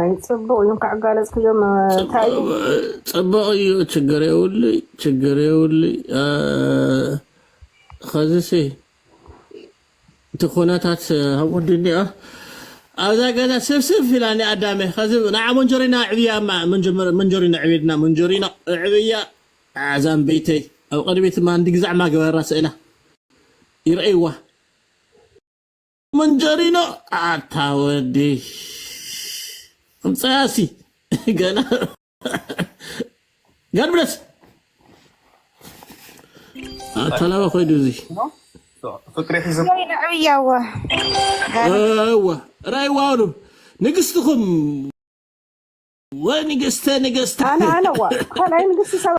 አይ ጽቦ ይንካ አጋለጽ ከየም ታይ ጽቦ ችግሬውልይ خذسي تخوناتات هودني أذا قد سف فلاني أدامي خذ نعم منجرينا عبيا ما منجرينا عبيدنا منجرينا عبيا عزام بيتي أو قريبيت ما عندك زعما قبل راسئلة يرأيوه منجرينا أتاودي امساسي قال بلس أتلاوى خيدوزي فكري حزب ايوه راي وانو نقصتكم ونقصت انا خلاي نقص سوا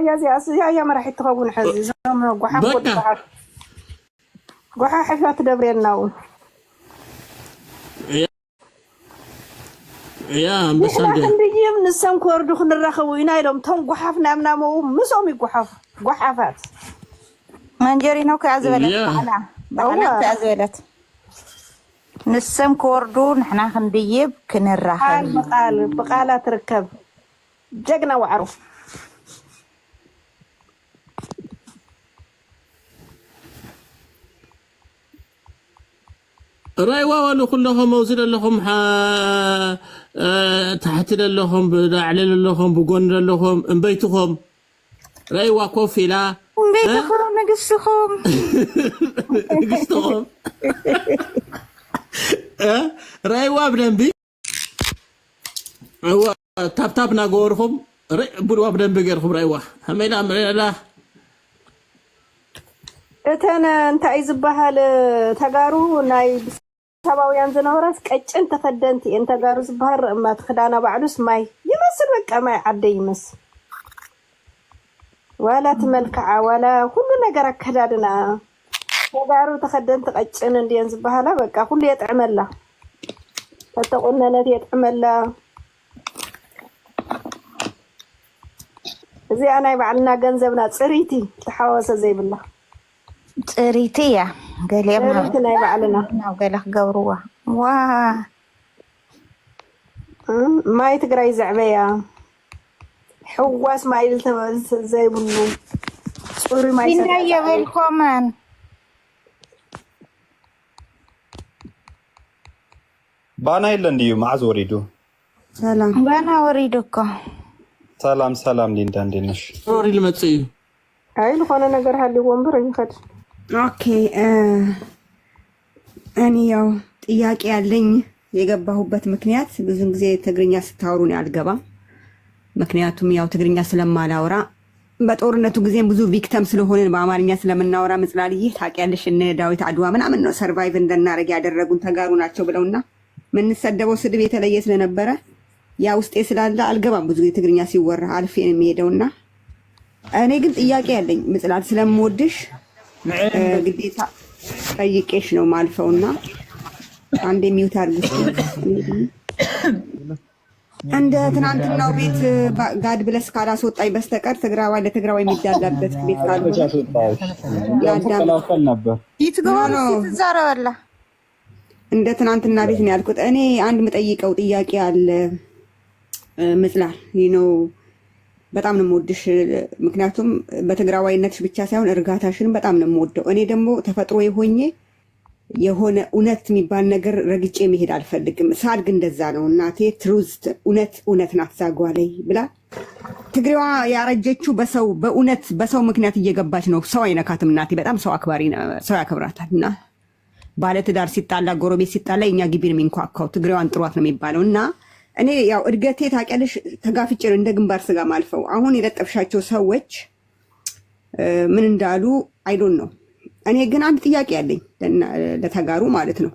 يا زي يا ما راح تخون حزي قحا حفات دبريناو يا امبسال دي عندي من السم كوردو خنرخو ينايدم تون قحافنا منامو مسومي قحافات منجرينو كازولت بحنا كازولت نسم كوردو نحنا خنديب كنراحل بقالة تركب جقنا وعرف راي وانو كلهم موزل لهم تحت لهم على لهم بقون لهم بيتهم راي واكوفي لا بيتهم نقصهم راي وابدنبي هو تاب ناغورهم بول وابدنبي غيرهم راي وا هميلا لا اتنا انت عايز بحال تغارو ناي سباويان زنورس قچن تفدنتي انت غارو زبحر ما تخدانا بعدس ماي يمسل بقى ما يعدي يمس ولا تملكع ولا كل ነገር አከዳድና ተጋሩ ተከደንት ቀጭን እንዲን ዝባሃላ በቃ ሁሉ የጥዕመላ ተተቆነነት የጥዕመላ እዚ አናይ ባዕልና ገንዘብና ጽሪቲ ተሐወሰ ዘይብላ ጽሪቲ ያ ገለማ ናይ ባዕልና ናው ገለኽ ገብሩዋ ዋ ማይ ትግራይ ዘዕበያ حواس ما يلتمس زي بلو صوري ما يسمع إنها يبلكمان بانا يلنديو معز وريدو سلام بانا وريدوكو سلام ليندا اندينش وري المصي اي لخونه ነገር ሀሊ ወንበር ይخد ኦኬ እኔ ያው ጥያቄ ያለኝ የገባሁበት ምክንያት ብዙን ጊዜ ትግርኛ ስታወሩ ነው አልገባም ምክንያቱም ያው ትግርኛ ስለማላወራ በጦርነቱ ጊዜ ብዙ ቪክቲም ስለሆነን በአማርኛ ስለምናወራ ምጽላልዬ ታውቂያለሽ እነ ዳዊት አድዋ ምናምን ነው ሰርቫይቭ እንደናረግ ያደረጉን ተጋሩ ናቸው ብለውና ምን ሰደበው ስድብ የተለየ ስለነበረ ያ ውስጤ ስላለ አልገባም ብዙ ትግርኛ ሲወራ አልፌን የሚሄደውና እኔ ግን ጥያቄ ያለኝ ምጽላል ስለምወድሽ ግዴታ ጠይቄሽ ነው ማልፈውና አንዴ ሚውት አድርጉ እንደ ትናንትናው ቤት ጋድ ብለስ ካላስወጣኝ በስተቀር ትግራዋ ለትግራዋ የሚዳላበት ቤት ካልሆነ ያዳም ነበር ይትገባሉ ይትዛረዋላ እንደ ትናንትና ቤት ነው ያልኩት እኔ አንድ መጠይቀው ጥያቄ አለ ምጽላል ነው በጣም ነው የምወድሽ ምክንያቱም በትግራዋይነትሽ ብቻ ሳይሆን እርጋታሽን በጣም ነው የምወደው እኔ ደግሞ ተፈጥሮ የሆኜ የሆነ እውነት የሚባል ነገር ረግጬ መሄድ አልፈልግም ሳድግ እንደዛ ነው እናቴ ትሩዝ እውነት ናት ዛጓለይ ብላ ትግሬዋ ያረጀችው በሰው ምክንያት እየገባች ነው ሰው አይነካትም እናቴ በጣም ሰው አክባሪ ነው ሰው ያከብራታልና ባለ ትዳር ሲጣላ ጎረቤት ሲጣላ እኛ ግቢን የሚንኳኳው ትግሬዋን ጥሯት ነው የሚባለውና እኔ ያው እድገቴ ታቀለሽ ተጋፍጬ ነው እንደ ግንባር ስጋ ማልፈው አሁን የለጠፍሻቸው ሰዎች ምን እንዳሉ አይ ዶንት ኖ እኔ ግን አንድ ጥያቄ ያለኝ ለተጋሩ ማለት ነው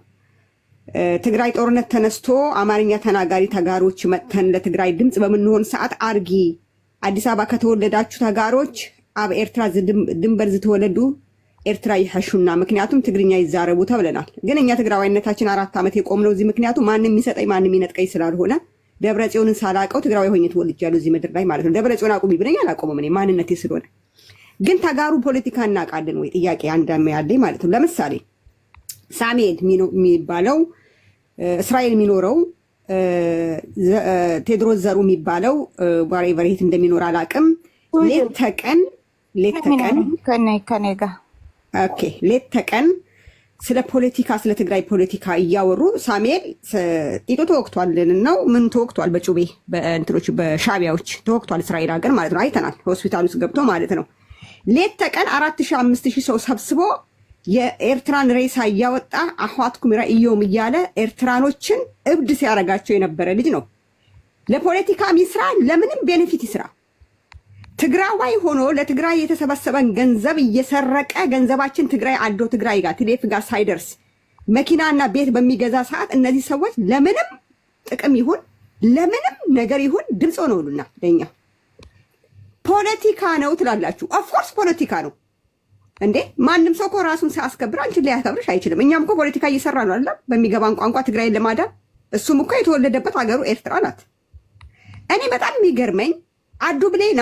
ትግራይ ጦርነት ተነስቶ አማርኛ ተናጋሪ ተጋሮች መተን ለትግራይ ድምጽ በመንሆን ሰዓት አርጊ አዲስ አበባ ከተወለዳችሁ ተጋሮች አብ ኤርትራ ድንበር ዝተወለዱ ኤርትራ ይሐሹና ምክንያቱም ትግርኛ ይዛረቡ ተብለናል ግን እኛ ትግራዋይነታችን 4 አመት የቆምነው እዚህ ምክንያቱም ማንንም የሚሰጠኝ ማንንም ይነጥቀኝ ስላልሆነ ደብረጽዮንን ሳላቀው ትግራዋይ ሆኜ ተወልጃለሁ እዚህ ምድር ላይ ማለት ነው ደብረጽዮን አቁሚ ብለኝ አላቆመም እኔ ማንነቴ ስለሆነ ግን ተጋሩ ፖለቲካ እናቃለን ወይ ጥያቄ አንዳም ያለኝ ማለት ነው ለምሳሌ ሳሙኤል የሚባለው እስራኤል የሚኖረው ቴድሮስ ዘሩ የሚባለው ዋሬቨር የት እንደሚኖር አላውቅም። ሌት ተቀን ከኔ ጋር ኦኬ፣ ሌት ተቀን ስለ ፖለቲካ ስለ ትግራይ ፖለቲካ እያወሩ ሳሙኤል ጢጡ ተወቅቷልን ነው ምን ተወቅቷል? በጩቤ በእንትኖች በሻቢያዎች ተወቅቷል። እስራኤል ሀገር ማለት ነው። አይተናል። ሆስፒታል ውስጥ ገብቶ ማለት ነው። ሌት ተቀን 4000 5000 ሰው ሰብስቦ የኤርትራን ሬሳ እያወጣ አህዋትኩም ራእዮም እያለ ኤርትራኖችን እብድ ሲያረጋቸው የነበረ ልጅ ነው። ለፖለቲካ ይስራ፣ ለምንም ቤኔፊት ይስራ። ትግራዋይ ሆኖ ለትግራይ የተሰበሰበን ገንዘብ እየሰረቀ ገንዘባችን ትግራይ አዶ ትግራይ ጋር ትሌፍ ጋር ሳይደርስ መኪናና ቤት በሚገዛ ሰዓት እነዚህ ሰዎች ለምንም ጥቅም ይሁን ለምንም ነገር ይሁን ድምፅ ሆነውሉና ለኛ ፖለቲካ ነው ትላላችሁ። ኦፍኮርስ ፖለቲካ ነው እንዴ! ማንም ሰው እኮ ራሱን ሲያስከብር አንቺን ሊያከብርሽ አይችልም። እኛም እኮ ፖለቲካ እየሰራ ነው አይደል? በሚገባን ቋንቋ ትግራይን ለማዳን። እሱም እኮ የተወለደበት ሀገሩ ኤርትራ ናት። እኔ በጣም የሚገርመኝ አዱ ብሌና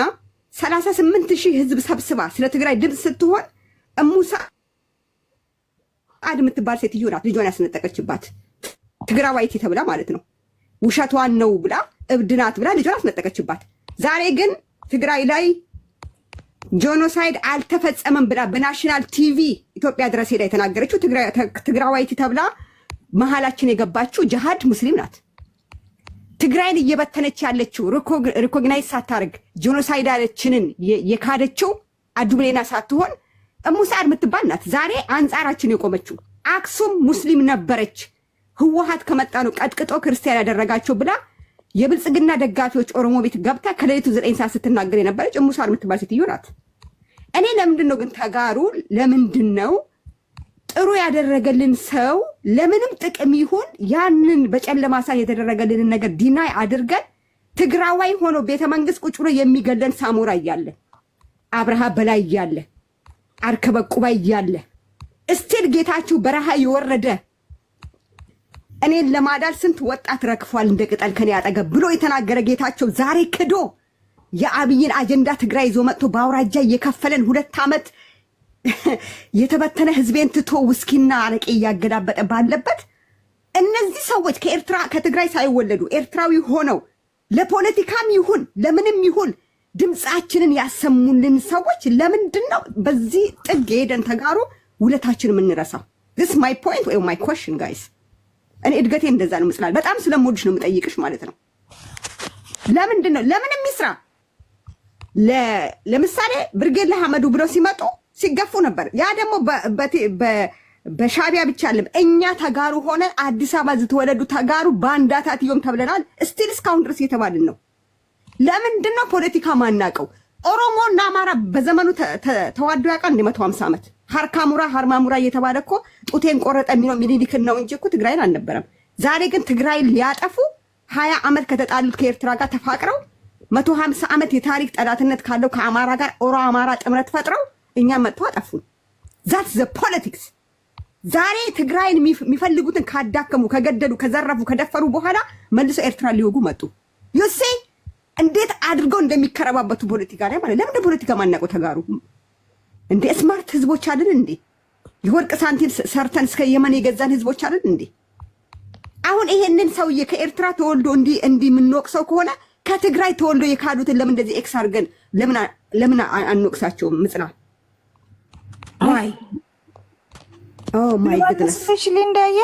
38,000 ህዝብ ሰብስባ ስለ ትግራይ ድምፅ ስትሆን እሙሳ አድ የምትባል ሴትዮ ናት ልጇን ያስነጠቀችባት፣ ትግራዋይቲ ተብላ ማለት ነው። ውሸቷን ነው ብላ እብድ ናት ብላ ልጇን አስነጠቀችባት። ዛሬ ግን ትግራይ ላይ ጆኖሳይድ አልተፈጸመም ብላ በናሽናል ቲቪ ኢትዮጵያ ድረስ ሄዳ የተናገረችው ትግራዋይቲ ተብላ መሀላችን የገባችው ጅሃድ ሙስሊም ናት። ትግራይን እየበተነች ያለችው ሪኮግናይዝ ሳታርግ ጆኖሳይዳችንን የካደችው አዱ ብሌና ሳትሆን እሙሳድ የምትባል ናት። ዛሬ አንጻራችን የቆመችው አክሱም ሙስሊም ነበረች፣ ህወሓት ከመጣ ነው ቀጥቅጦ ክርስቲያን ያደረጋቸው ብላ የብልጽግና ደጋፊዎች ኦሮሞ ቤት ገብታ ከሌሊቱ 9 ሰዓት ስትናገር የነበረች እሙሳድ የምትባል ሴትዮ ናት። እኔ ለምንድን ነው ግን ተጋሩ ለምንድን ነው ጥሩ ያደረገልን ሰው ለምንም ጥቅም ይሁን ያንን በጨለማ ሰዓት የተደረገልንን ነገር ዲናይ አድርገን ትግራዋይ ሆኖ ቤተ መንግስት ቁጭ ብሎ የሚገለን ሳሞራ እያለ አብርሃ በላይ እያለ አርከበ ቁባይ እያለ እስቲል ጌታችሁ በረሃ የወረደ እኔን ለማዳል ስንት ወጣት ረክፏል እንደ ቅጠል ከኔ አጠገብ ብሎ የተናገረ ጌታቸው ዛሬ ክዶ የአብይን አጀንዳ ትግራይ ይዞ መጥቶ በአውራጃ እየከፈለን 2 ዓመት የተበተነ ህዝቤን ትቶ ውስኪና አረቄ እያገዳበጠ ባለበት እነዚህ ሰዎች ከትግራይ ሳይወለዱ ኤርትራዊ ሆነው ለፖለቲካም ይሁን ለምንም ይሁን ድምፃችንን ያሰሙልን ሰዎች ለምንድን ነው በዚህ ጥግ ሄደን ተጋሩ ውለታችን የምንረሳው? this my point or my question guys። እኔ እድገቴ እንደዛ ነው መስላል። በጣም ስለምወድሽ ነው የምጠይቅሽ ማለት ነው። ለምንድን ነው ለምንም ይስራ። ለምሳሌ ብርጌድ ለሐመዱ ብሎ ሲመጡ ሲገፉ ነበር። ያ ደግሞ በሻቢያ ብቻ አይደለም። እኛ ተጋሩ ሆነ አዲስ አበባ ዝተወለዱ ተጋሩ ባንዳታትዮም ተብለናል። ስቲል እስካሁን ድረስ እየተባልን ነው። ለምንድን ነው ፖለቲካ ማናቀው? ኦሮሞና አማራ በዘመኑ ተዋደው ያውቃል እንደ 150 ዓመት ሀርካሙራ ሀርማሙራ እየተባለ እኮ ጡቴን ቆረጠ የሚለው ሚኒሊክን ነው እንጂ እኮ ትግራይን አልነበረም። ዛሬ ግን ትግራይን ሊያጠፉ 20 ዓመት ከተጣሉት ከኤርትራ ጋር ተፋቅረው 150 ዓመት የታሪክ ጠላትነት ካለው ከአማራ ጋር ኦሮ አማራ ጥምረት ፈጥረው እኛ መጥቶ አጠፉን። ዛትስ ዘ ፖለቲክስ። ዛሬ ትግራይን የሚፈልጉትን ካዳከሙ ከገደሉ ከዘረፉ ከደፈሩ በኋላ መልሶ ኤርትራ ሊወጉ መጡ። ዩሲ እንዴት አድርገው እንደሚከረባበቱ ፖለቲካ ላይ ማለት ለምን ፖለቲካ ማናቀው ተጋሩ እንዴ? ስማርት ህዝቦች አይደል እንዴ? የወርቅ ሳንቲም ሰርተን እስከ የመን የገዛን ህዝቦች አይደል እንዴ? አሁን ይሄንን ሰውዬ ከኤርትራ ተወልዶ እንዲህ የምንወቅሰው ከሆነ ከትግራይ ተወልዶ የካዱትን ለምን እንደዚህ ኤክስ አድርገን ለምን አንወቅሳቸውም? ምጽና ማይ ኦ ማይ ጉድነስ እሺ ሊንዳዬ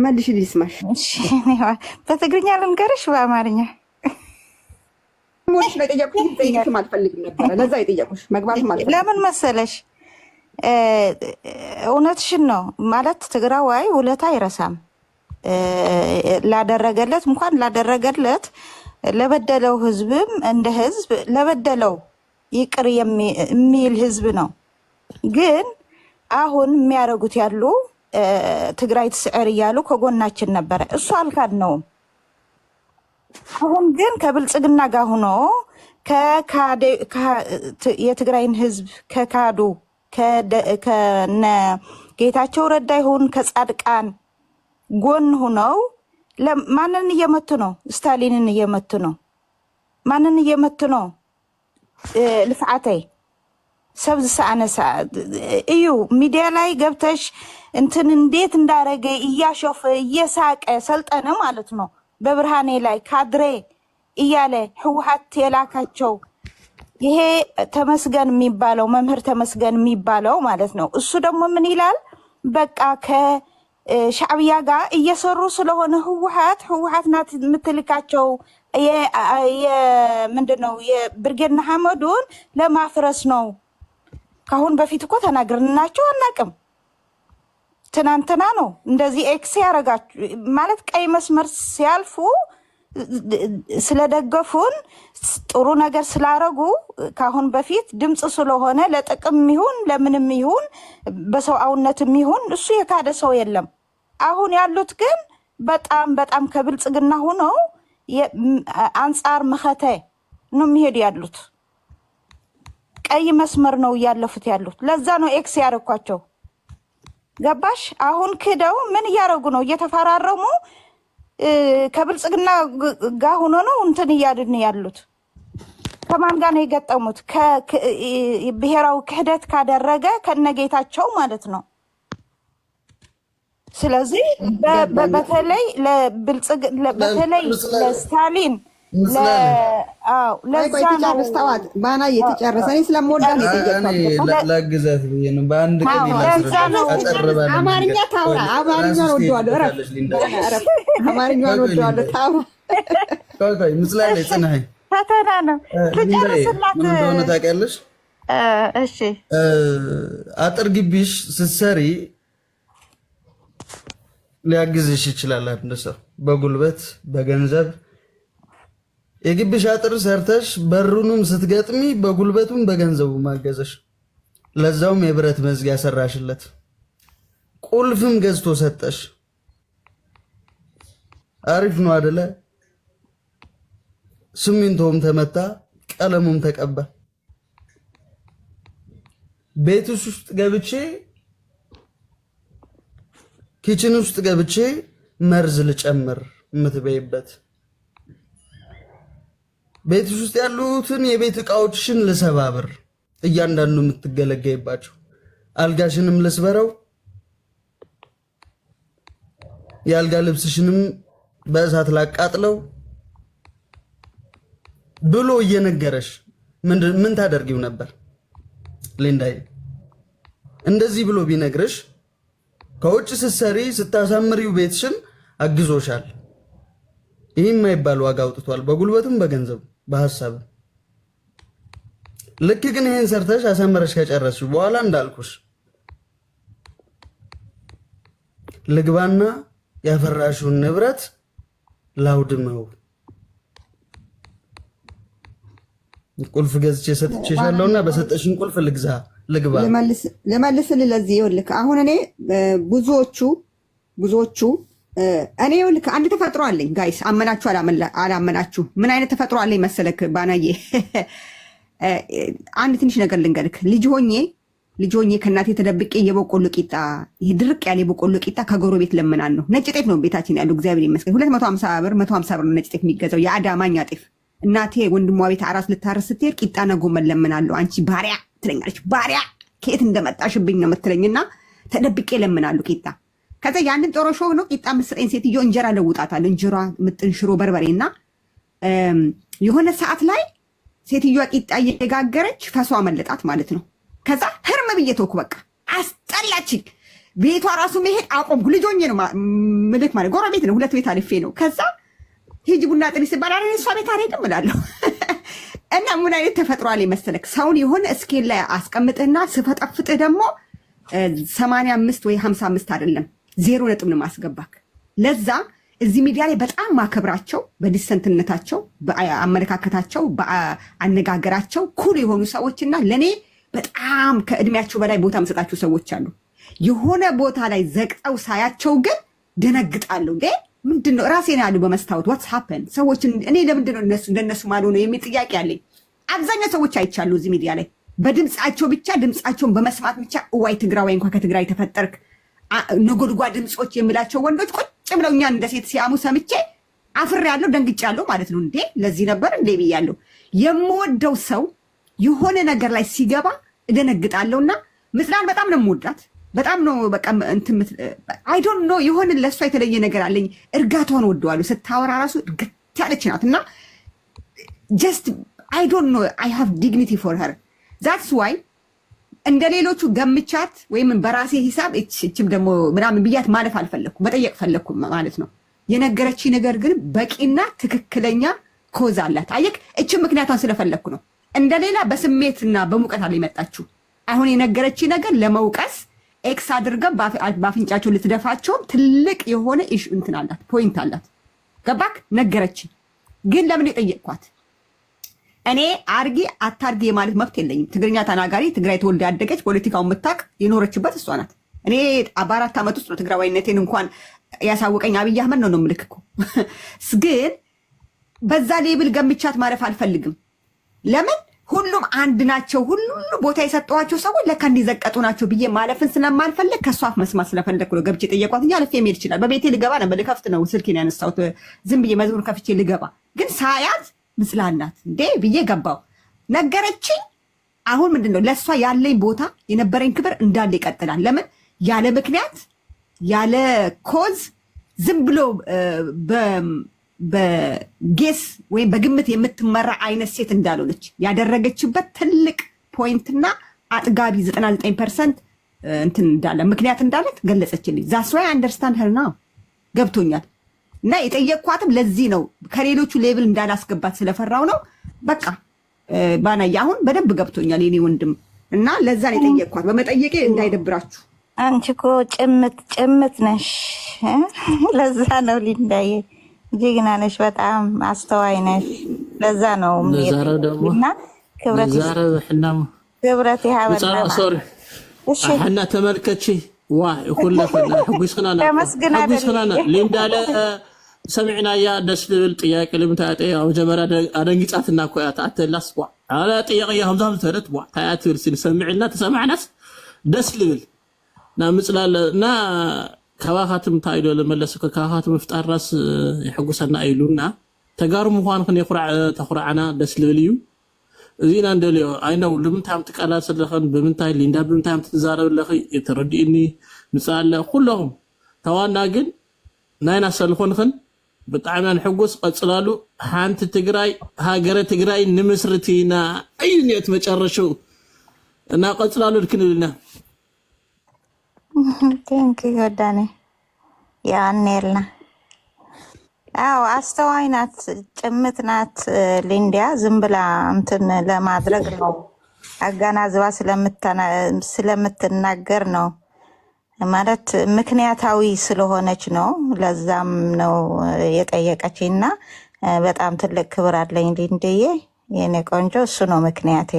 መልሽ ልስማሽ። እሺ በትግርኛ ልንገርሽ በአማርኛ ሞሽ ላይ ጠየቁሽ አልፈልግም ነበር። ለዛ የጠየቁሽ መግባት ማለት ለምን መሰለሽ? እውነትሽን ነው ማለት ትግራዋይ ውለታ አይረሳም። ላደረገለት እንኳን ላደረገለት ለበደለው ህዝብም እንደ ህዝብ ለበደለው ይቅር የሚል ህዝብ ነው። ግን አሁን የሚያደርጉት ያሉ ትግራይ ትስዕር እያሉ ከጎናችን ነበረ። እሱ አልካድነውም። አሁን ግን ከብልጽግና ጋር ሆኖ የትግራይን ህዝብ ከካዱ ከነ ጌታቸው ረዳ ይሁን ከጻድቃን ጎን ሆነው ማንን እየመቱ ነው? ስታሊንን እየመቱ ነው። ማንን እየመቱ ነው? ልፍዓተይ ሰብ ዝሰአነሳ እዩ ሚዲያ ላይ ገብተሽ እንትን እንዴት እንዳረገ እያሾፈ እየሳቀ ሰልጠነ ማለት ነው። በብርሃኔ ላይ ካድሬ እያለ ህወሓት የላካቸው ይሄ ተመስገን የሚባለው መምህር ተመስገን የሚባለው ማለት ነው። እሱ ደግሞ ምን ይላል? በቃ ከሻዕቢያ ጋር እየሰሩ ስለሆነ ህወሓት ናት የምትልካቸው ምንድነው የብርጌድ ንሓመዱን ለማፍረስ ነው። ካሁን በፊት እኮ ተናግረናቸው አናቅም። ትናንትና ነው እንደዚህ ኤክስ ያረጋችሁ ማለት ቀይ መስመር ሲያልፉ ስለደገፉን ጥሩ ነገር ስላረጉ ካሁን በፊት ድምጽ ስለሆነ ለጥቅም ይሁን ለምንም ይሁን በሰውአውነትም ይሁን እሱ የካደ ሰው የለም። አሁን ያሉት ግን በጣም ከብልጽግና ሆነው አንጻር መኸተ ነው የሚሄዱ ያሉት። ቀይ መስመር ነው እያለፉት ያሉት። ለዛ ነው ኤክስ ያረኳቸው። ገባሽ? አሁን ክደው ምን እያረጉ ነው? እየተፈራረሙ ከብልጽግና ጋር ሆኖ ነው እንትን እያድን ያሉት። ከማን ጋር ነው የገጠሙት? ብሔራዊ ክህደት ካደረገ ከነጌታቸው ማለት ነው። ስለዚህ በተለይ በተለይ ለስታሊን ለዛ ነው ተዋት ባና እየተጨረሰ እኔ ስለምወዳት ነው የጠየቅኩት። ለግዛት ብዬ ነው በአንድ ቀን ይላስረዳ አማርኛ ታውራ አማርኛ ወደዋለሁ። እረፍ አማርኛ ወደዋለሁ። ታውራ ቆይ ምስላ ላይ ጽናይ ፈተና ነው ልጨርስላት። ምን እንደሆነ ታውቂያለሽ? እሺ አጥር ግቢሽ ስትሰሪ ሊያግዝሽ ይችላል አንድ ሰው በጉልበት በገንዘብ። የግቢሽ አጥር ሰርተሽ በሩንም ስትገጥሚ በጉልበቱም በገንዘቡ ማገዘሽ፣ ለዛውም የብረት መዝጊያ ሰራሽለት፣ ቁልፍም ገዝቶ ሰጠሽ። አሪፍ ነው አይደለ? ሲሚንቶውም ተመታ፣ ቀለሙም ተቀባ። ቤትሽ ውስጥ ገብቼ ኪችን ውስጥ ገብቼ መርዝ ልጨምር የምትበይበት፣ ቤትሽ ውስጥ ያሉትን የቤት እቃዎችሽን ልሰባብር እያንዳንዱ የምትገለገይባቸው፣ አልጋሽንም ልስበረው፣ የአልጋ ልብስሽንም በእሳት ላቃጥለው ብሎ እየነገረሽ ምን ታደርጊው ነበር? ሊንዳይ እንደዚህ ብሎ ቢነግርሽ ከውጭ ስትሰሪ ስታሳምሪው ቤትሽን አግዞሻል። ይህ የማይባል ዋጋ አውጥቷል፣ በጉልበትም በገንዘብ በሐሳብ። ልክ ግን ይሄን ሰርተሽ አሳምረሽ ከጨረስሽ በኋላ እንዳልኩሽ ልግባና ያፈራሽውን ንብረት ላውድመው፣ ቁልፍ ገዝቼ ሰጥቼሻለሁና በሰጠሽን ቁልፍ ልግባ። ለመልስልህ ለዚህ ይኸውልህ አሁን እኔ ብዙዎቹ እኔ ይኸውልህ አንድ ተፈጥሮ አለኝ ጋይስ፣ አመናችሁ አላመናችሁ ምን አይነት ተፈጥሮ አለኝ መሰለክ ባናዬ? አንድ ትንሽ ነገር ልንገርክ። ልጅ ሆኜ ከእናቴ ተደብቄ የበቆሎ ቂጣ፣ ይሄ ድርቅ ያለ የበቆሎ ቂጣ ከጎረቤት ለምናን ነው። ነጭ ጤፍ ነው ቤታችን ያለው እግዚአብሔር ይመስገን። 250 ብር 150 ብር ነጭ ጤፍ የሚገዛው የአዳማኛ ጤፍ። እናቴ ወንድሟ ቤት አራስ ልታረስ ስትሄድ ቂጣና ጎመን ለምናለሁ። አንቺ ባሪያ ትለኛለች። ባሪያ ከየት እንደመጣሽብኝ ነው የምትለኝና ተደብቄ ለምናለሁ ቂጣ። ከዛ ያንን ጦሮሾ ነው ቂጣ ምስጠኝ ሴትዮ እንጀራ ለውጣታለሁ። እንጀራ ምጥን፣ ሽሮ፣ በርበሬና የሆነ ሰዓት ላይ ሴትዮዋ ቂጣ እየጋገረች ፈሷ መለጣት ማለት ነው። ከዛ ህርም ብዬ ተውኩ። በቃ አስጠላችኝ። ቤቷ ራሱ መሄድ አቆምኩ። ልጆኜ ነው ምልክ ማለት ጎረቤት ነው፣ 2 ቤት አልፌ ነው። ከዛ ሂጂ ቡና ጥሪ ሲባል አረ እሷ ቤት አልሄድም እላለሁ። እና ምን አይነት ተፈጥሮ አለ መሰለክ፣ ሰውን የሆነ እስኬል ላይ አስቀምጥና ስፈጠፍጥህ ደግሞ 85 ወይ 55 አይደለም 0 ነጥብ ነው ማስገባክ። ለዛ እዚህ ሚዲያ ላይ በጣም ማከብራቸው በዲሰንትነታቸው፣ በአመለካከታቸው፣ በአነጋገራቸው ኩል የሆኑ ሰዎችና ለኔ በጣም ከእድሜያቸው በላይ ቦታ መስጣቸው ሰዎች አሉ። የሆነ ቦታ ላይ ዘቅጠው ሳያቸው ግን ደነግጣለሁ። ምንድነው ራሴን ያሉ በመስታወት ዋትስ ሃፐን ሰዎችን እኔ ለምንድነው እነሱ እንደነሱ ማለት ነው የሚል ጥያቄ አለኝ። አብዛኛው ሰዎች አይቻሉ እዚህ ሚዲያ ላይ በድምጻቸው ብቻ ድምጻቸውን በመስማት ብቻ እዋይ ትግራዋይ እንኳን ከትግራይ ተፈጠርክ ነጎድጓ ድምጾች የሚላቸው ወንዶች ቁጭ ብለው እኛን እንደ ሴት ሲያሙ ሰምቼ አፍሬያለሁ፣ ደንግጫለሁ ማለት ነው። እንዴ ለዚህ ነበር እንዴ ብያለሁ። የምወደው ሰው የሆነ ነገር ላይ ሲገባ እደነግጣለሁና ምስላን በጣም ነው የምወዳት፣ በጣም ነው በቃ እንትን አይ ዶንት ኖ የሆነ ለሷ የተለየ ነገር አለኝ። እርጋቷን ወደዋለሁ። ስታወራ ራሱ እርግጥ ያለች ናት እና ጀስት አይ ዶንት ኖ አይ ሃቭ ዲግኒቲ ፎር ሄር ዛትስ ዋይ እንደ ሌሎቹ ገምቻት ወይም በራሴ ሂሳብ እችም ደግሞ ምናምን ብያት ማለፍ አልፈለኩም፣ መጠየቅ ፈለኩም ማለት ነው። የነገረች ነገር ግን በቂና ትክክለኛ ኮዝ አላት። አየክ እችም ምክንያቷን ስለፈለኩ ነው። እንደሌላ በስሜትና በሙቀት አለ የመጣችው። አሁን የነገረች ነገር ለመውቀስ ኤክስ አድርገን ባፍንጫቸው ልትደፋቸውም ትልቅ የሆነ ኢሹ እንትን አላት፣ ፖይንት አላት። ገባክ? ነገረች። ግን ለምን የጠየቅኳት እኔ አርጊ አታርጊ የማለት መብት የለኝም። ትግርኛ ተናጋሪ፣ ትግራይ ተወልዳ ያደገች፣ ፖለቲካውን የምታውቅ የኖረችበት እሷ ናት። እኔ በ4 ዓመት ውስጥ ነው ትግራዋይነቴን እንኳን ያሳወቀኝ አብይ አህመድ ነው የምልክኩ። ግን በዛ ሌብል ገምቻት ማለፍ አልፈልግም። ለምን ሁሉም አንድ ናቸው፣ ሁሉ ቦታ የሰጠዋቸው ሰዎች ለካ እንዲዘቀጡ ናቸው ብዬ ማለፍን ስለማልፈልግ ከሷ አፍ መስማት ስለፈለግኩ ነው ገብቼ ጠየቋት እንጂ አልፌ መሄድ ይችላል። በቤቴ ልገባ ነበር፣ ልከፍት ነው ስልኬን ያነሳሁት ዝም ብዬ መዝሙር ከፍቼ ልገባ። ግን ሳያት ምስላናት እንዴ ብዬ ገባው። ነገረችኝ። አሁን ምንድነው ለሷ ያለኝ ቦታ የነበረኝ ክብር እንዳለ ይቀጥላል። ለምን ያለ ምክንያት ያለ ኮዝ ዝም ብሎ በጌስ ወይም በግምት የምትመራ አይነት ሴት እንዳልሆነች ያደረገችበት ትልቅ ፖይንትና አጥጋቢ 99% እንትን እንዳለ ምክንያት እንዳለ ገለጸችልኝ። ዛስ ዋይ አንደርስታንድ ሄር ናው ገብቶኛል። እና የጠየቅኳትም ለዚህ ነው፣ ከሌሎቹ ሌብል እንዳላስገባት ስለፈራው ነው። በቃ ባናያ አሁን በደንብ ገብቶኛል የኔ ወንድም። እና ለዛ ነው የጠየቅኳት፣ በመጠየቄ እንዳይደብራችሁ። አንቺ እኮ ጭምት ነሽ። ለዛ ነው ሊንዳዬ ጀግና ነሽ፣ በጣም አስተዋይ ነሽ። ለዛ ነው እና ክብረት ይሃበና እሺ አና ተመልከቺ ዋ ይኩላ ፈላ ሕጉስናና ሊንዳለ ሰሚዕና ያ ደስ ልብል ጥያቄ ልምታጤ አው ጀመራ አደንግጻትና ኮያታ አተላስ ዋ አላ ጥያቄ ያምዛም ተረት ዋ ታያትር ሲሰምዕና ተሰማዕናስ ደስ ልብል ና ምጽላልና ካባኻትም ታይዶ ለመለሰከ ካባኻትም ፍጣር ራስ ይሕጉሰና አይሉና ተጋሩ ምዃን ከን ይኹራዕ ተኹራዕና ደስ ልብል እዩ እዚና እንደልዮ አይነው ልምንታም ተቃላ ስለኸን በምንታይ ሊንዳ በምንታም ተዛረብ ለኺ የተረዲእኒ ምጻለ ኩለሁም ተዋና ግን ናይና ሰልኾንኸን ብጣዕሚ ንሕጉስ ቀጽላሉ ሓንቲ ትግራይ ሃገረ ትግራይ ንምስርቲና አይነት መጨረሻው እና ቀጽላሉ ልክንልና ቴንክ ዩ ወዳኔ ያኔልና አዎ አስተዋይ ናት፣ ጭምት ናት ሊንዲያ። ዝም ብላ እንትን ለማድረግ ነው አጋናዝባ ስለምትናገር ነው ማለት ምክንያታዊ ስለሆነች ነው። ለዛም ነው የጠየቀችኝና በጣም ትልቅ ክብር አለኝ ሊንዲዬ የኔ ቆንጆ። እሱ ነው ምክንያቴ።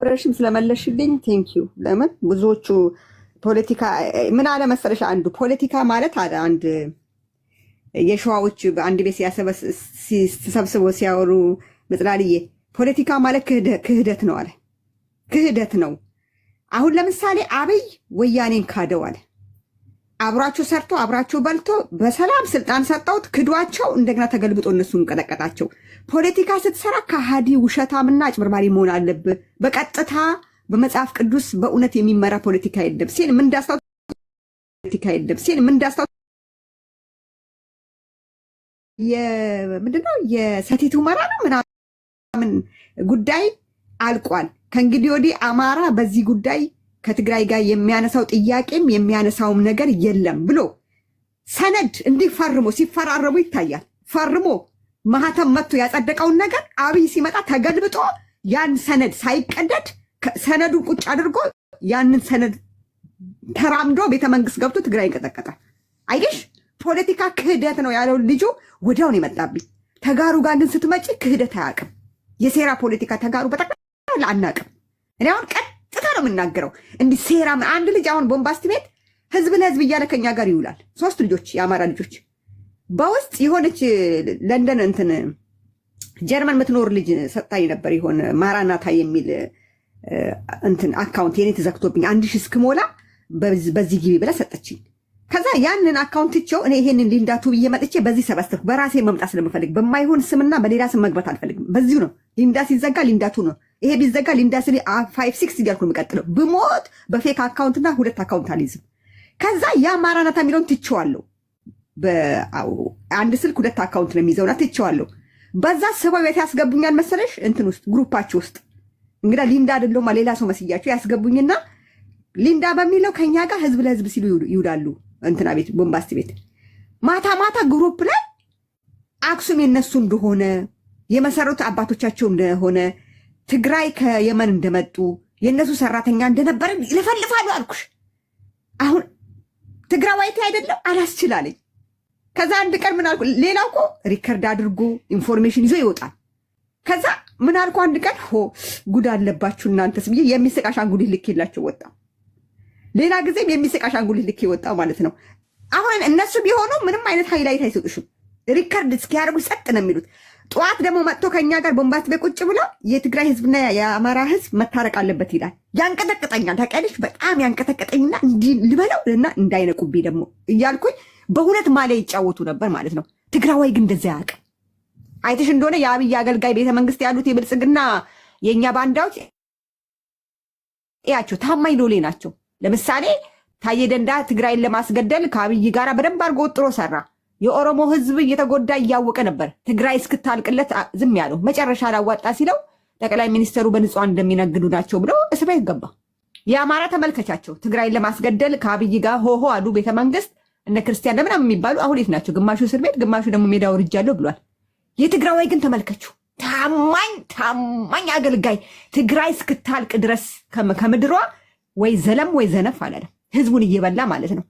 ፕሬሽን ስለመለሽልኝ ቴንክ ዩ። ለምን ብዙዎቹ ፖለቲካ ምን አለ መሰለሽ፣ አንዱ ፖለቲካ ማለት አንድ የሸዋዎች በአንድ ቤት ተሰብስበው ሲያወሩ መጽላልዬ ፖለቲካ ማለት ክህደት ነው አለ። ክህደት ነው። አሁን ለምሳሌ አብይ ወያኔን ካደው አለ። አብራቸው ሰርቶ አብራቸው በልቶ በሰላም ስልጣን ሰጠውት፣ ክዷቸው እንደገና ተገልብጦ እነሱን ቀጠቀጣቸው። ፖለቲካ ስትሰራ ከሃዲ ውሸታምና አጭበርባሪ መሆን አለብህ። በቀጥታ በመጽሐፍ ቅዱስ በእውነት የሚመራ ፖለቲካ የለም ሲል ምን ዳስታው ፖለቲካ የለም ሲል ምን ዳስታው ምንድነው የሰቲት ሁመራ ነው ምናምን ጉዳይ አልቋል። ከእንግዲህ ወዲህ አማራ በዚህ ጉዳይ ከትግራይ ጋር የሚያነሳው ጥያቄም የሚያነሳውም ነገር የለም ብሎ ሰነድ እንዲፈርሞ ሲፈራረሙ ይታያል። ፈርሞ ማህተም መጥቶ ያጸደቀውን ነገር አብይ ሲመጣ ተገልብጦ ያን ሰነድ ሳይቀደድ ሰነዱን ቁጭ አድርጎ ያንን ሰነድ ተራምዶ ቤተመንግስት ገብቶ ትግራይ ይንቀጠቀጣል። አይሽ ፖለቲካ ክህደት ነው ያለው ልጁ ወዲያውን የመጣብኝ። ተጋሩ ጋር ግን ስትመጪ ክህደት አያውቅም። የሴራ ፖለቲካ ተጋሩ በጠቅላላ አናውቅም። እኔ አሁን ቀጥታ ነው የምናገረው። እንዲህ ሴራ አንድ ልጅ አሁን ቦምባስት ቤት ህዝብ ለህዝብ እያለ ከኛ ጋር ይውላል። 3 ልጆች የአማራ ልጆች በውስጥ የሆነች ለንደን እንትን ጀርመን የምትኖር ልጅ ሰጣኝ ነበር። የሆነ ማራናታ የሚል እንትን አካውንት የኔ ተዘግቶብኝ 1000 እስክሞላ በዚህ ግቢ ብላ ሰጠችኝ። ከዛ ያንን አካውንትቸው እኔ ይሄንን ሊንዳቱ ብዬ መጥቼ በዚህ ሰበስኩ። በራሴ መምጣት ስለምፈልግ በማይሆን ስምና በሌላ ስም መግባት አልፈልግም። በዚሁ ነው ሊንዳ ሲዘጋ ሊንዳቱ ነው። ይሄ ቢዘጋ ሊንዳ ስሪ 56 እያልኩ የምቀጥለው። ብሞት በፌክ አካውንትና 2 አካውንት አልይዝም። ከዛ ያ ማራናታ የሚለውን ትቼዋለሁ። በአንድ ስልክ 2 አካውንት ነው የሚይዘውና ትቼዋለሁ። በዛ ሰበብ ያስገቡኛል መሰለሽ እንትን ውስጥ ግሩፓቸው ውስጥ እንግዳ ሊንዳ አይደለም ሌላ ሰው መስያቸው ያስገቡኝና ሊንዳ በሚለው ከኛ ጋር ህዝብ ለህዝብ ሲሉ ይውላሉ። እንትና ቤት ቦምባስቲ ቤት ማታ ማታ ግሩፕ ላይ አክሱም የነሱ እንደሆነ የመሰረቱ አባቶቻቸው እንደሆነ ትግራይ ከየመን እንደመጡ የነሱ ሰራተኛ እንደነበረ ይለፈልፋሉ አልኩሽ። አሁን ትግራዋይቲ አይደለም አላስችላለኝ። ከዛ አንድ ቀን ምን አልኩ፣ ሌላው እኮ ሪከርድ አድርጎ ኢንፎርሜሽን ይዞ ይወጣል። ከዛ ምን አልኩ አንድ ቀን ጉድ አለባችሁ እናንተስ ብዬ የሚስቅ አሻንጉሊት ልኬላቸው ወጣ። ሌላ ጊዜም የሚስቅ አሻንጉሊት ልኬ ወጣ ማለት ነው። አሁን እነሱ ቢሆኑ ምንም አይነት ሃይላይት አይሰጡሽም። ሪከርድ እስኪያደርጉ ጸጥ ነው የሚሉት። ጠዋት ደግሞ መጥቶ ከኛ ጋር ቦምባት በቁጭ ብሎ የትግራይ ህዝብና የአማራ ህዝብ መታረቅ አለበት ይላል። ያንቀጠቅጠኛል። ታውቂያለሽ፣ በጣም ያንቀጠቅጠኝና እንዲህ ልበለው እና እንዳይነቁብኝ ደግሞ እያልኩኝ በሁለት ማሊያ ይጫወቱ ነበር ማለት ነው። ትግራዋይ ግን እንደዚያ ያውቅ አይተሽ እንደሆነ የአብይ አገልጋይ ቤተ መንግስት ያሉት የብልጽግና የእኛ ባንዳዎች ያቸው ታማኝ ሎሌ ናቸው። ለምሳሌ ታዬ ደንዳ ትግራይን ለማስገደል ከአብይ ጋር በደንብ አድርጎ ወጥሮ ሰራ። የኦሮሞ ህዝብ እየተጎዳ እያወቀ ነበር ትግራይ እስክታልቅለት ዝም ያለው። መጨረሻ ላዋጣ ሲለው ጠቅላይ ሚኒስተሩ በንጹሃን እንደሚነግዱ ናቸው ብሎ እስር ቤት ገባ። የአማራ ተመልከቻቸው ትግራይን ለማስገደል ከአብይ ጋር ሆሆ አሉ ቤተ መንግስት። እነ ክርስቲያን ለምናምን የሚባሉ አሁን የት ናቸው? ግማሹ እስር ቤት፣ ግማሹ ደግሞ ሜዳ ወርጃለሁ ብሏል። የትግራዋይ ግን ተመልከቹ፣ ታማኝ አገልጋይ ትግራይ እስክታልቅ ድረስ ከምድሯ ወይ ዘለም ወይ ዘነፍ አላለም። ህዝቡን እየበላ ማለት ነው።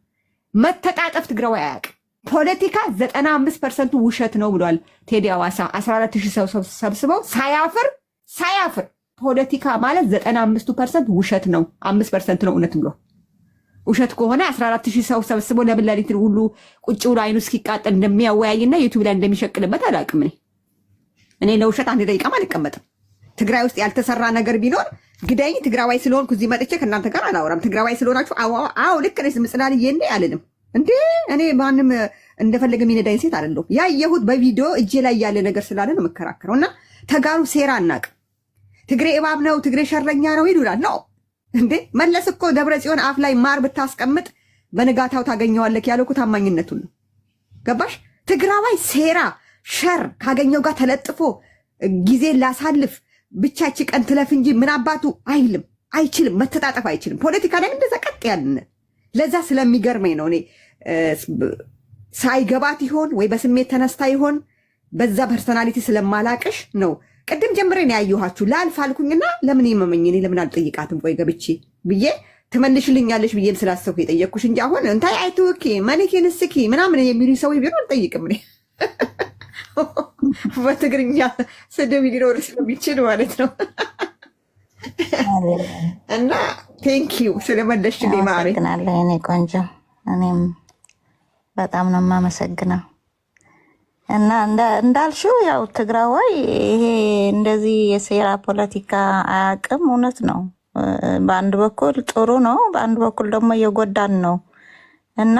መተጣጠፍ ትግራዋይ አያውቅም። ፖለቲካ 95% ውሸት ነው ብሏል ቴዲ አዋሳ። 14,000 ሰው ሰብስበው ሳያፍር ፖለቲካ ማለት 95% ውሸት ነው፣ 5% ነው እውነት ብሎ ውሸት ከሆነ 14,000 ሰው ሰብስበው ለብላሊት ሁሉ ቁጭ ብሎ አይኑ እስኪቃጠል እንደሚያወያይና ዩቲዩብ ላይ እንደሚሸቅልበት አላውቅም። እኔ ለውሸት 1 ደቂቃም አልቀመጥም። ትግራይ ውስጥ ያልተሰራ ነገር ቢኖር ግዳይ ትግራዋይ ስለሆንኩ እዚህ መጥቼ ከእናንተ ጋር አላወራም። ትግራዋይ ስለሆናችሁ አዎ ልክ ነሽ ምጽናልዬ እንዴ አልልም እንዴ። እኔ ማንም እንደፈለገ የሚነዳኝ ሴት አይደለሁ። ያየሁት በቪዲዮ እጄ ላይ ያለ ነገር ስላለ ነው የምከራከረው። እና ተጋሩ ሴራ አናውቅም። ትግሬ እባብ ነው፣ ትግሬ ሸረኛ ነው ይሉናል። ነው እንዴ መለስ እኮ ደብረ ጽዮን አፍ ላይ ማር ብታስቀምጥ በንጋታው ታገኘዋለህ ያለው እኮ ታማኝነቱን ነው። ገባሽ? ትግራዋይ ሴራ ሸር ካገኘው ጋር ተለጥፎ ጊዜ ላሳልፍ ብቻች ቀን ትለፍ እንጂ ምን አባቱ አይልም፣ አይችልም፣ መተጣጠፍ አይችልም። ፖለቲካ ላይ እንደዛ ቀጥ ያልን ለዛ ስለሚገርመኝ ነው። እኔ ሳይገባት ይሆን ወይ በስሜት ተነስታ ይሆን በዛ ፐርሰናሊቲ ስለማላቅሽ ነው። ቅድም ጀምሬ ነው ያየኋችሁ። ላልፍ አልኩኝና ለምን ይመመኝ እኔ ለምን አልጠይቃትም ቆይ ገብቼ ብዬ ትመልሽልኛለሽ ብዬም ስላሰብኩ የጠየቅኩሽ እንጂ አሁን እንታይ አይትውኪ ማኒኪን እስኪ ምናምን የሚሉ ሰው ቢሆን አልጠይቅም እኔ በትግርኛ ስድብ ሊኖር ስለሚችል ማለት ነው። እና ቴንኪዩ ስለመለስሽልኝ ማሬ። አመሰግናለሁ የኔ ቆንጆ። እኔም በጣም ነው የማመሰግነው። እና እንዳልሽው ያው ትግራዋይ ይሄ እንደዚህ የሴራ ፖለቲካ አያውቅም። እውነት ነው። በአንድ በኩል ጥሩ ነው፣ በአንድ በኩል ደግሞ እየጎዳን ነው። እና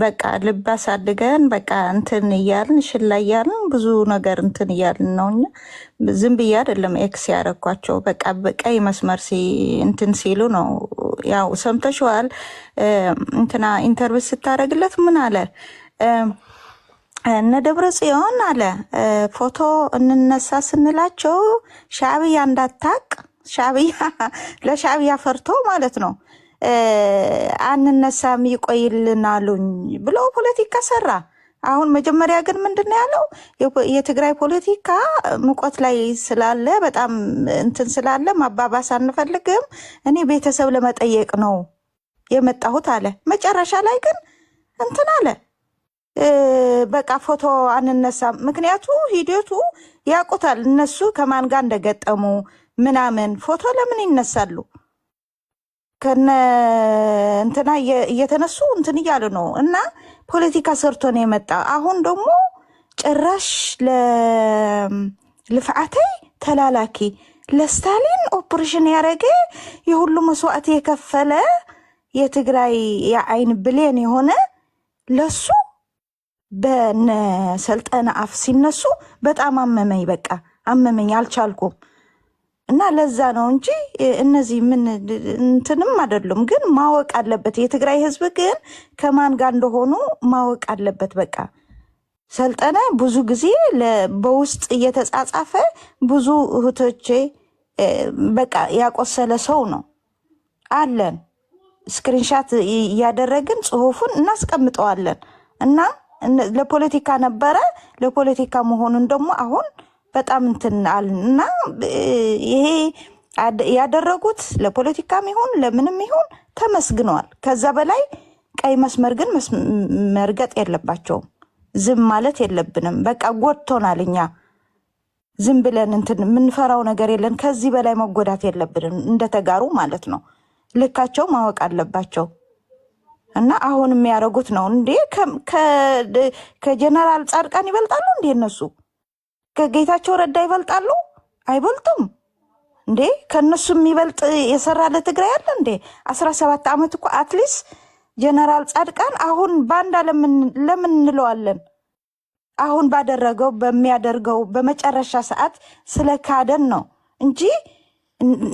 በቃ ልብ አሳድገን በቃ እንትን እያልን ሽላ እያልን ብዙ ነገር እንትን እያልን ነው። እኛ ዝም ብዬ አይደለም ኤክስ ያደረኳቸው። በቃ በቀይ መስመር እንትን ሲሉ ነው። ያው ሰምተሽዋል። እንትና ኢንተርቪው ስታደርግለት ምን አለ? እነ ደብረ ጽዮን አለ ፎቶ እንነሳ ስንላቸው ሻዕብያ እንዳታቅ ሻዕብያ ለሻዕብያ ፈርቶ ማለት ነው አንነሳም ይቆይልናሉኝ ብሎ ፖለቲካ ሰራ። አሁን መጀመሪያ ግን ምንድነው ያለው? የትግራይ ፖለቲካ ሙቀት ላይ ስላለ በጣም እንትን ስላለ ማባባስ አንፈልግም፣ እኔ ቤተሰብ ለመጠየቅ ነው የመጣሁት አለ። መጨረሻ ላይ ግን እንትን አለ በቃ ፎቶ አንነሳም። ምክንያቱ ሂደቱ ያውቁታል እነሱ ከማን ጋር እንደገጠሙ ምናምን። ፎቶ ለምን ይነሳሉ? ከነ እንትና እየተነሱ እንትን እያሉ ነው። እና ፖለቲካ ሰርቶ ነው የመጣ። አሁን ደግሞ ጭራሽ ለልፍዓተይ ተላላኪ ለስታሊን ኦፕሬሽን ያደረገ የሁሉ መስዋዕት የከፈለ የትግራይ የአይን ብሌን የሆነ ለሱ በሰልጠነ አፍ ሲነሱ በጣም አመመኝ። በቃ አመመኝ፣ አልቻልኩም። እና ለዛ ነው እንጂ እነዚህ ምን እንትንም አይደሉም። ግን ማወቅ አለበት የትግራይ ህዝብ ግን ከማን ጋር እንደሆኑ ማወቅ አለበት። በቃ ሰልጠነ ብዙ ጊዜ በውስጥ እየተጻጻፈ ብዙ እህቶቼ በቃ ያቆሰለ ሰው ነው አለን። ስክሪንሻት እያደረግን ጽሁፉን እናስቀምጠዋለን። እና ለፖለቲካ ነበረ፣ ለፖለቲካ መሆኑን ደግሞ አሁን በጣም እንትን አልን። እና ይሄ ያደረጉት ለፖለቲካም ይሁን ለምንም ይሁን ተመስግነዋል። ከዛ በላይ ቀይ መስመር ግን መርገጥ የለባቸውም። ዝም ማለት የለብንም። በቃ ጎድቶናል። እኛ ዝም ብለን እንትን የምንፈራው ነገር የለን። ከዚህ በላይ መጎዳት የለብንም እንደተጋሩ ማለት ነው። ልካቸው ማወቅ አለባቸው። እና አሁን የሚያደርጉት ነው እንዴ? ከጀነራል ጻድቃን ይበልጣሉ እንዴ? እነሱ ከጌታቸው ረዳ ይበልጣሉ? አይበልጡም እንዴ? ከነሱ የሚበልጥ የሰራ ለትግራይ አለ እንዴ? 17 ዓመት እኮ አትሊስት ጀነራል ጻድቃን አሁን ባንዳ ለምን እንለዋለን? አሁን ባደረገው በሚያደርገው በመጨረሻ ሰዓት ስለ ካደን ነው እንጂ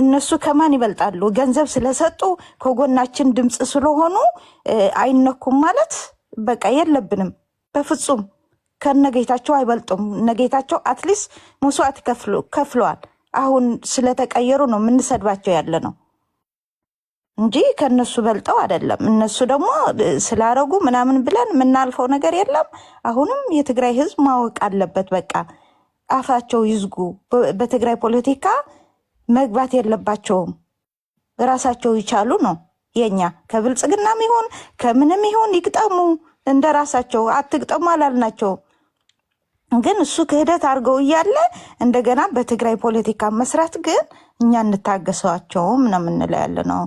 እነሱ ከማን ይበልጣሉ? ገንዘብ ስለሰጡ ከጎናችን ድምፅ ስለሆኑ አይነኩም ማለት በቃ የለብንም በፍጹም። ከነጌታቸው አይበልጡም። ነጌታቸው አትሊስት መስዋዕት ከፍለዋል። አሁን ስለተቀየሩ ነው የምንሰድባቸው ያለ ነው እንጂ ከነሱ በልጠው አይደለም። እነሱ ደግሞ ስላረጉ ምናምን ብለን የምናልፈው ነገር የለም። አሁንም የትግራይ ህዝብ ማወቅ አለበት። በቃ አፋቸው ይዝጉ። በትግራይ ፖለቲካ መግባት የለባቸውም። ራሳቸው ይቻሉ ነው የኛ። ከብልጽግናም ይሁን ከምንም ይሁን ይግጠሙ እንደ ራሳቸው። አትግጠሙ አላልናቸው። ግን እሱ ክህደት አድርገው እያለ እንደገና በትግራይ ፖለቲካ መስራት ግን እኛ እንታገሰዋቸውም ነው የምንለው ያለ ነው።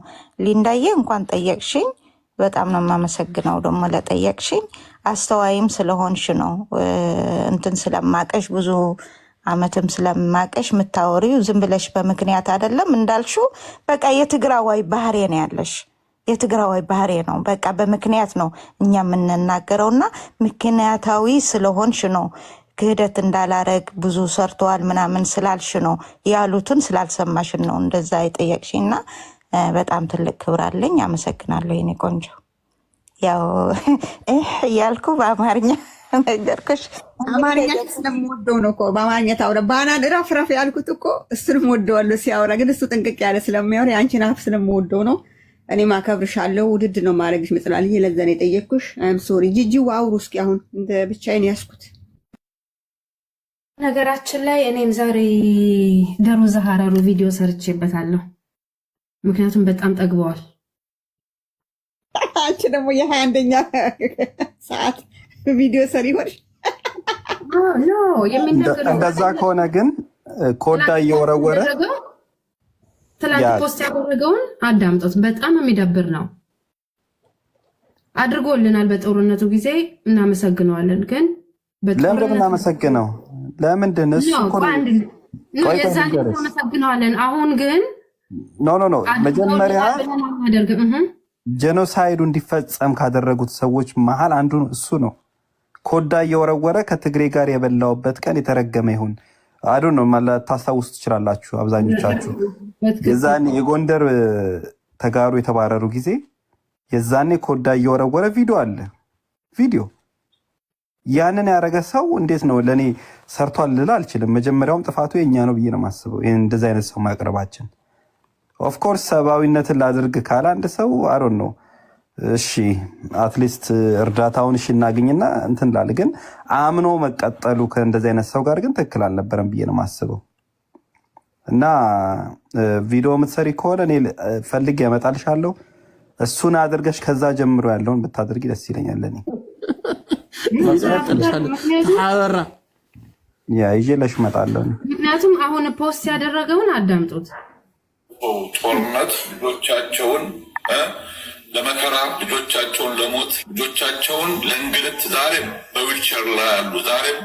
ሊንዳዬ እንኳን ጠየቅሽኝ፣ በጣም ነው የማመሰግነው ደግሞ ለጠየቅሽኝ። አስተዋይም ስለሆንሽ ነው እንትን ስለማቀሽ ብዙ አመትም ስለማቀሽ የምታወሪው ዝም ብለሽ በምክንያት አይደለም። እንዳልሽው በቃ የትግራዋይ ባህሪ ነው ያለሽ። የትግራዋይ ባህሪ ነው በቃ በምክንያት ነው እኛ የምንናገረውና ምክንያታዊ ስለሆንሽ ነው። ክህደት እንዳላረግ ብዙ ሰርተዋል ምናምን ስላልሽ ነው ያሉትን ስላልሰማሽን ነው እንደዛ የጠየቅሽና በጣም ትልቅ ክብር አለኝ። አመሰግናለሁ የኔ ቆንጆ። ያው እያልኩ በአማርኛ ነገርኩሽ። አማርኛ ስለምወደው ነው እኮ በአማርኛ ታውራ። ባናን ረፍረፍ ያልኩት እኮ እሱንም ወደዋለሁ ሲያወራ፣ ግን እሱ ጥንቅቅ ያለ ስለሚያወራ የአንቺን አፍ ስለምወደው ነው። እኔ ማከብርሻለሁ፣ ውድድ ነው ማድረግሽ መጽላልኝ። ለዛ ነው የጠየቅኩሽ። አም ሶሪ ጂጂ ዋውሩ። እስኪ አሁን እንደ ብቻዬን ያስኩት ነገራችን ላይ እኔም ዛሬ ደሩዝ ሀረሩ ቪዲዮ ሰርቼበታለሁ። ምክንያቱም በጣም ጠግበዋል። አንቺ ደግሞ የ21ኛ ሰዓት ቪዲዮ ሰሪ ሆንሽ። እንደዛ ከሆነ ግን ኮዳ እየወረወረ ትላንት ፖስት ያደረገውን አዳምጦት በጣም የሚደብር ነው። አድርጎልናል በጦርነቱ ጊዜ እናመሰግነዋለን። ግን ለምን እናመሰግነው? ለምንድን እሱ እናመሰግነዋለን። አሁን ግን ኖ መጀመሪያ ጄኖሳይዱ እንዲፈጸም ካደረጉት ሰዎች መሀል አንዱ እሱ ነው። ኮዳ እየወረወረ ከትግሬ ጋር የበላውበት ቀን የተረገመ ይሁን አዱ ነው ማለት ታስታውሱ ትችላላችሁ አብዛኞቻችሁ። የዛኔ የጎንደር ተጋሩ የተባረሩ ጊዜ የዛኔ ኮዳ እየወረወረ ቪዲዮ አለ። ቪዲዮ ያንን ያደረገ ሰው እንዴት ነው ለኔ ሰርቷል ልል አልችልም። መጀመሪያውም ጥፋቱ የኛ ነው ብዬ ነው የማስበው። እንደዚህ አይነት ሰው ማቅረባችን ኦፍኮርስ ሰብአዊነትን ላድርግ ካለ አንድ ሰው አሮን ነው እሺ አትሊስት እርዳታውን እሺ እናገኝና እንትን ላለ ግን አምኖ መቀጠሉ ከእንደዚህ አይነት ሰው ጋር ግን ትክክል አልነበረም ብዬ ነው የማስበው። እና ቪዲዮ የምትሰሪ ከሆነ እኔ ፈልጌ ያመጣልሻለሁ። እሱን አድርገሽ ከዛ ጀምሮ ያለውን ብታደርጊ ደስ ይለኛል። ለኔ አበራ ያ ይዤልሽ እመጣለሁ። ምክንያቱም አሁን ፖስት ያደረገውን አዳምጡት። ጦርነት ልጆቻቸውን ለመከራ ልጆቻቸውን ለሞት ልጆቻቸውን ለእንግልት ዛሬም በዊልቸር ላይ ያሉ ዛሬም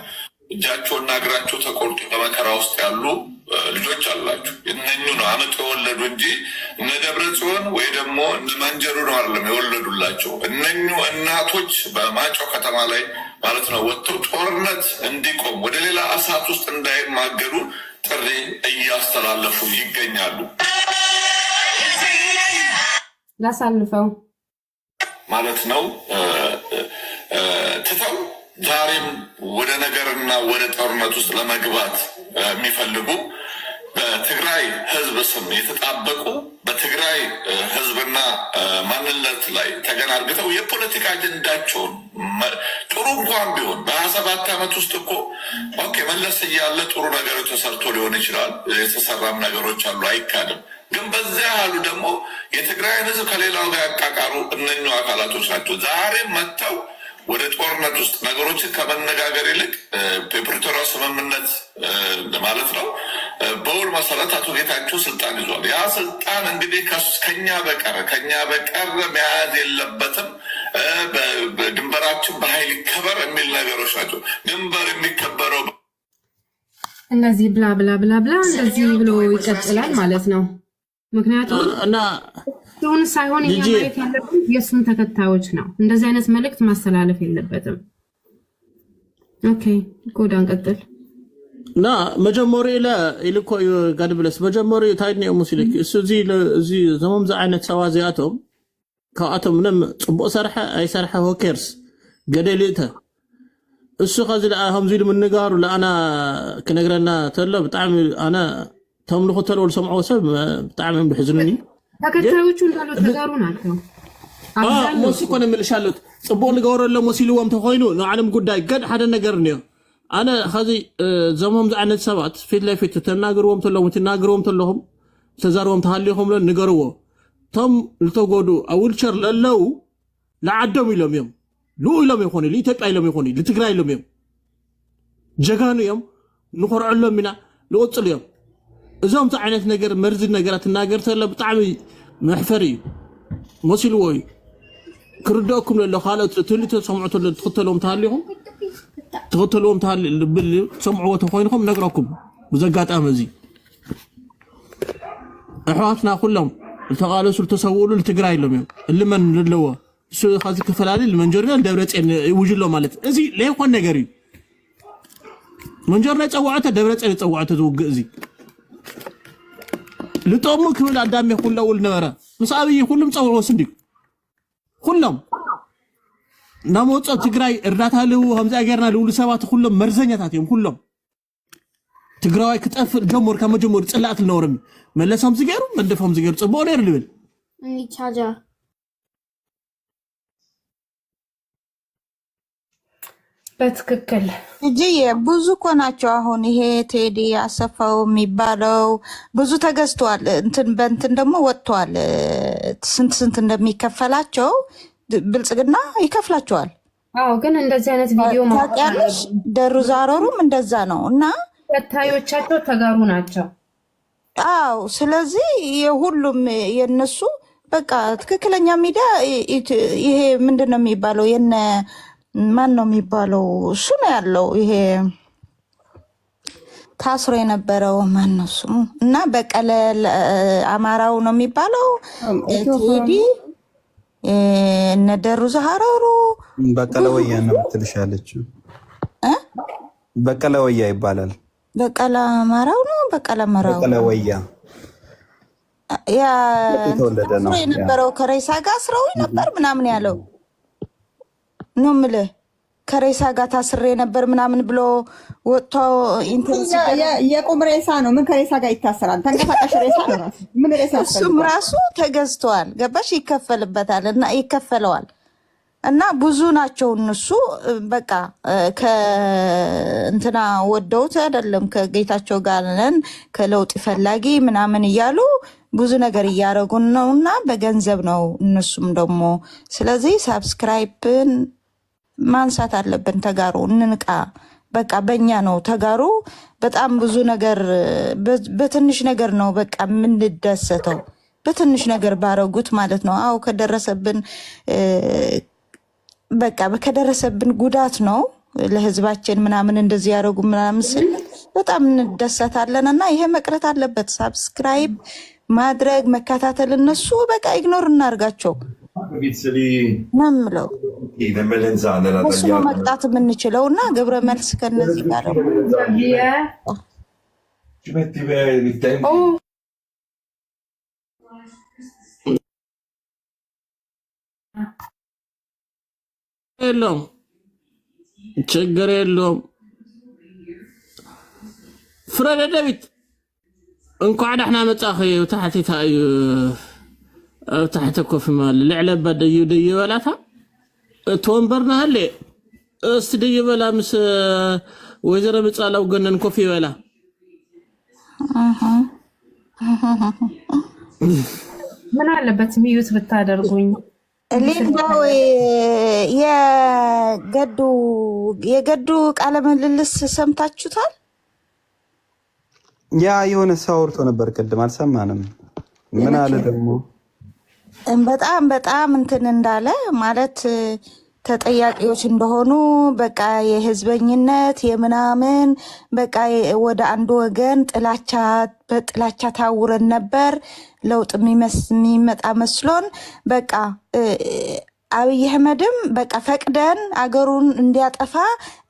እጃቸውና እግራቸው ተቆርጦ በመከራ ውስጥ ያሉ ልጆች አላችሁ። እነኙ ነው አመት የወለዱ እንጂ እነ ደብረ ጽዮን ወይ ደግሞ እነ መንጀሩ ነው አይደለም የወለዱላቸው። እነኙ እናቶች በማጫው ከተማ ላይ ማለት ነው ወጥተው ጦርነት እንዲቆም ወደ ሌላ እሳት ውስጥ እንዳይማገዱ ጥሪ እያስተላለፉ ይገኛሉ። ላሳልፈው ማለት ነው ትተው ዛሬም ወደ ነገርና ወደ ጦርነት ውስጥ ለመግባት የሚፈልጉ በትግራይ ህዝብ ስም የተጣበቁ በትግራይ ህዝብና ማንነት ላይ ተገናርግተው የፖለቲካ አጀንዳቸውን ጥሩ እንኳን ቢሆን በ27 ዓመት ውስጥ እኮ ኦኬ መለስ እያለ ጥሩ ነገር ተሰርቶ ሊሆን ይችላል። የተሰራም ነገሮች አሉ አይካድም። ግን በዚያ ያሉ ደግሞ የትግራይን ህዝብ ከሌላው ጋር ያቃቃሩ እነኙ አካላቶች ናቸው። ዛሬ መጥተው ወደ ጦርነት ውስጥ ነገሮችን ከመነጋገር ይልቅ የፕሪቶሪያ ስምምነት ማለት ነው በውል መሰረት አቶ ጌታቸው ስልጣን ይዟል። ያ ስልጣን እንግዲህ ከኛ በቀር መያዝ የለበትም። ድንበራችን በኃይል ይከበር የሚል ነገሮች ናቸው። ድንበር የሚከበረው እነዚህ ብላ ብላ ብላ ብላ እንደዚህ ብሎ ይቀጥላል ማለት ነው። ምክንያቱም እና ሁን ሳይሆን ማየት ያለብን የእሱን ተከታዮች ነው። እንደዚህ አይነት መልእክት ማስተላለፍ የለበትም። ኦኬ ጎዳን ቀጥል እና መጀመሪያ ኢልኮ ጋድ ብለስ መጀመሪያ ታይድኒዮ ሙስሊክ እሱ እዚ ዘመም ዛ አይነት ሰዋዚያቶም ካአቶም ምንም ጽቡቅ ሰርሐ አይሰርሐ ሆኬርስ ገደልተ እሱ ከዚ ለአሁን ዚል ምንጋሩ ለአና ከነግረና ተለ በጣም አና ተምልኮ ተለው ሰምዖ ሰብ በጣም ብሕዝኑኒ ተከታዮቹ እንዳሉ ተጋሩ ናቸው። ሞሲ ኮነ ምልሻሉት ጽቡቅ ንገወረሎ ሞሲልዎም ተኮይኑ ንዓለም ጉዳይ ገድ ሓደ ነገር ነው። አነ ከዚ ዘመም ዝዓነት ሰባት ፊት ለፊት ተናግርዎም ተለሁም ተዛርዎም ተሃልዮም ንገርዎ ቶም ልተጎዱ አውልቸር ለለው ለዓዶም ኢሎም እዮም ኢሎም ይኮኑ ለኢትዮጵያ ኢሎም ይኮኑ ለትግራይ ኢሎም እዮም ጀጋኑ እዮም ንኮርዐሎም ኢና ልወፅሉ እዮም እዞም አይነት ነገር መርዝ ነገራት ተናገር ተለ በጣም محفري مسلوي كردوكم لله خالد تلت سمعتوا تختلهم تهالي باللي سمعوا تخوينكم نقراكم بزقات امزي احواتنا كلهم التقالوا تسولوا لتقراي لهم اللي من للوا سو خازي كفلالي المنجرنا دبرصين يوجلوا مالت ازي ليه كون نغري منجرنا يصوعته دبرصين يصوعته توغزي لطوم كل ادم يقول اول نبره مسابي كلهم صوروا سندق كلهم نموت تግራይ እርዳታ ለው 50 አገርና ለሁሉ ሰባት ሁሉም መርዘኛታትም ሁሉም ትግራይ ከጠፍ ጀምር ከመጀመር ጽላት ልኖርም መለሰም ዝገሩ መደፈም ዝገሩ ጽቦ ነው ልብል ቻጃ በትክክል እጂ ብዙ እኮ ናቸው። አሁን ይሄ ቴዲ አሰፋው የሚባለው ብዙ ተገዝቷል። እንትን ደግሞ ወጥቷል። ስንት እንደሚከፈላቸው ብልጽግና ይከፍላቸዋል። አዎ ግን እንደዚህ አይነት ቪዲዮ ታውቂያለሽ? ደሩ ዛረሩም እንደዛ ነው እና ተታዮቻቸው ተጋሩ ናቸው። አዎ ስለዚህ የሁሉም የነሱ በቃ ትክክለኛ ሚዲያ ይሄ ምንድነው የሚባለው የነ ማን ነው የሚባለው እሱ ነው ያለው። ይሄ ታስሮ የነበረው ማን ነው ስሙ? እና በቀለ አማራው ነው የሚባለው ቴዲ እነ ደሩ ዛሃራሩ በቀለ ወያ ነው የምትልሻለችው። በቀለ ወያ ይባላል። በቀለ አማራው ነው በቀለ አማራው በቀለ ወያ ያ ተወለደ ነው የነበረው ከሬሳ ጋር አስረው ነበር ምናምን ያለው ነው የምልህ። ከሬሳ ጋር ታስሬ ነበር ምናምን ብሎ ወጥቶ የቁም ሬሳ ነው። ምን ከሬሳ ጋር ይታሰራል? ተንቀሳቃሽ ሬሳ ነው ራሱ። ምን ሬሳ እሱም ራሱ ተገዝተዋል። ገባሽ? ይከፈልበታል እና ይከፈለዋል እና ብዙ ናቸው እነሱ። በቃ ከእንትና ወደውት አይደለም ከጌታቸው ጋር ነን ከለውጥ ፈላጊ ምናምን እያሉ ብዙ ነገር እያደረጉን ነውና በገንዘብ ነው እነሱም ደግሞ። ስለዚህ ሳብስክራይብን ማንሳት አለብን። ተጋሩ እንንቃ። በቃ በእኛ ነው ተጋሩ። በጣም ብዙ ነገር በትንሽ ነገር ነው በቃ የምንደሰተው፣ በትንሽ ነገር ባረጉት ማለት ነው። አዎ ከደረሰብን በቃ ከደረሰብን ጉዳት ነው ለህዝባችን ምናምን እንደዚህ ያደረጉ ምናምን ስል በጣም እንደሰታለን እና ይሄ መቅረት አለበት። ሳብስክራይብ ማድረግ መከታተል፣ እነሱ በቃ ኢግኖር እናርጋቸው ነው የምለው። እሱ ነው መቅጣት የምንችለው እና ግብረ መልስ ከነዚህ ጋር የለውም ችግር የለውም። ፍረደ ዳዊት እንኳዕ ዳሕና መጻኺ ታሕቲታ እዩ ኣብ ታሕቲ ኮፍ ማል ልዕለ በደዩ ደዩ በላታ እቲ ወንበርና ሃለ እስቲ ደዩ በላ ምስ ወይዘሮ ምጻላው ገነን ኮፍ ይበላ ምን አለበት ሚዩት ብታደርጉኝ። ሌላው የገዱ ቃለ ምልልስ ሰምታችሁታል? ያ የሆነ ሰው አውርቶ ነበር ቅድም አልሰማንም። ምን አለ ደግሞ? በጣም እንትን እንዳለ ማለት ተጠያቂዎች እንደሆኑ በቃ የህዝበኝነት የምናምን በቃ ወደ አንድ ወገን በጥላቻ ታውረን ነበር። ለውጥ የሚመጣ መስሎን በቃ አብይ አህመድም በቃ ፈቅደን አገሩን እንዲያጠፋ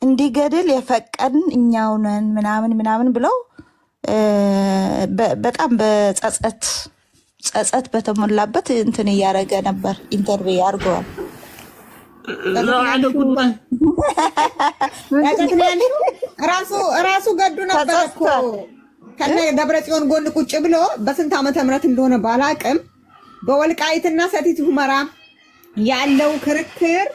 እንዲገድል የፈቀድን እኛው ነን ምናምን ብለው በጣም ጸጸት በተሞላበት እንትን እያደረገ ነበር። ኢንተርቪው አድርገዋል። ራሱ ገዱ ነበር እኮ ከነ ደብረጽዮን ጎን ቁጭ ብሎ በስንት ዓመተ ምህረት እንደሆነ ባላቅም በወልቃይትና ሰቲት ሁመራ ያለው ክርክር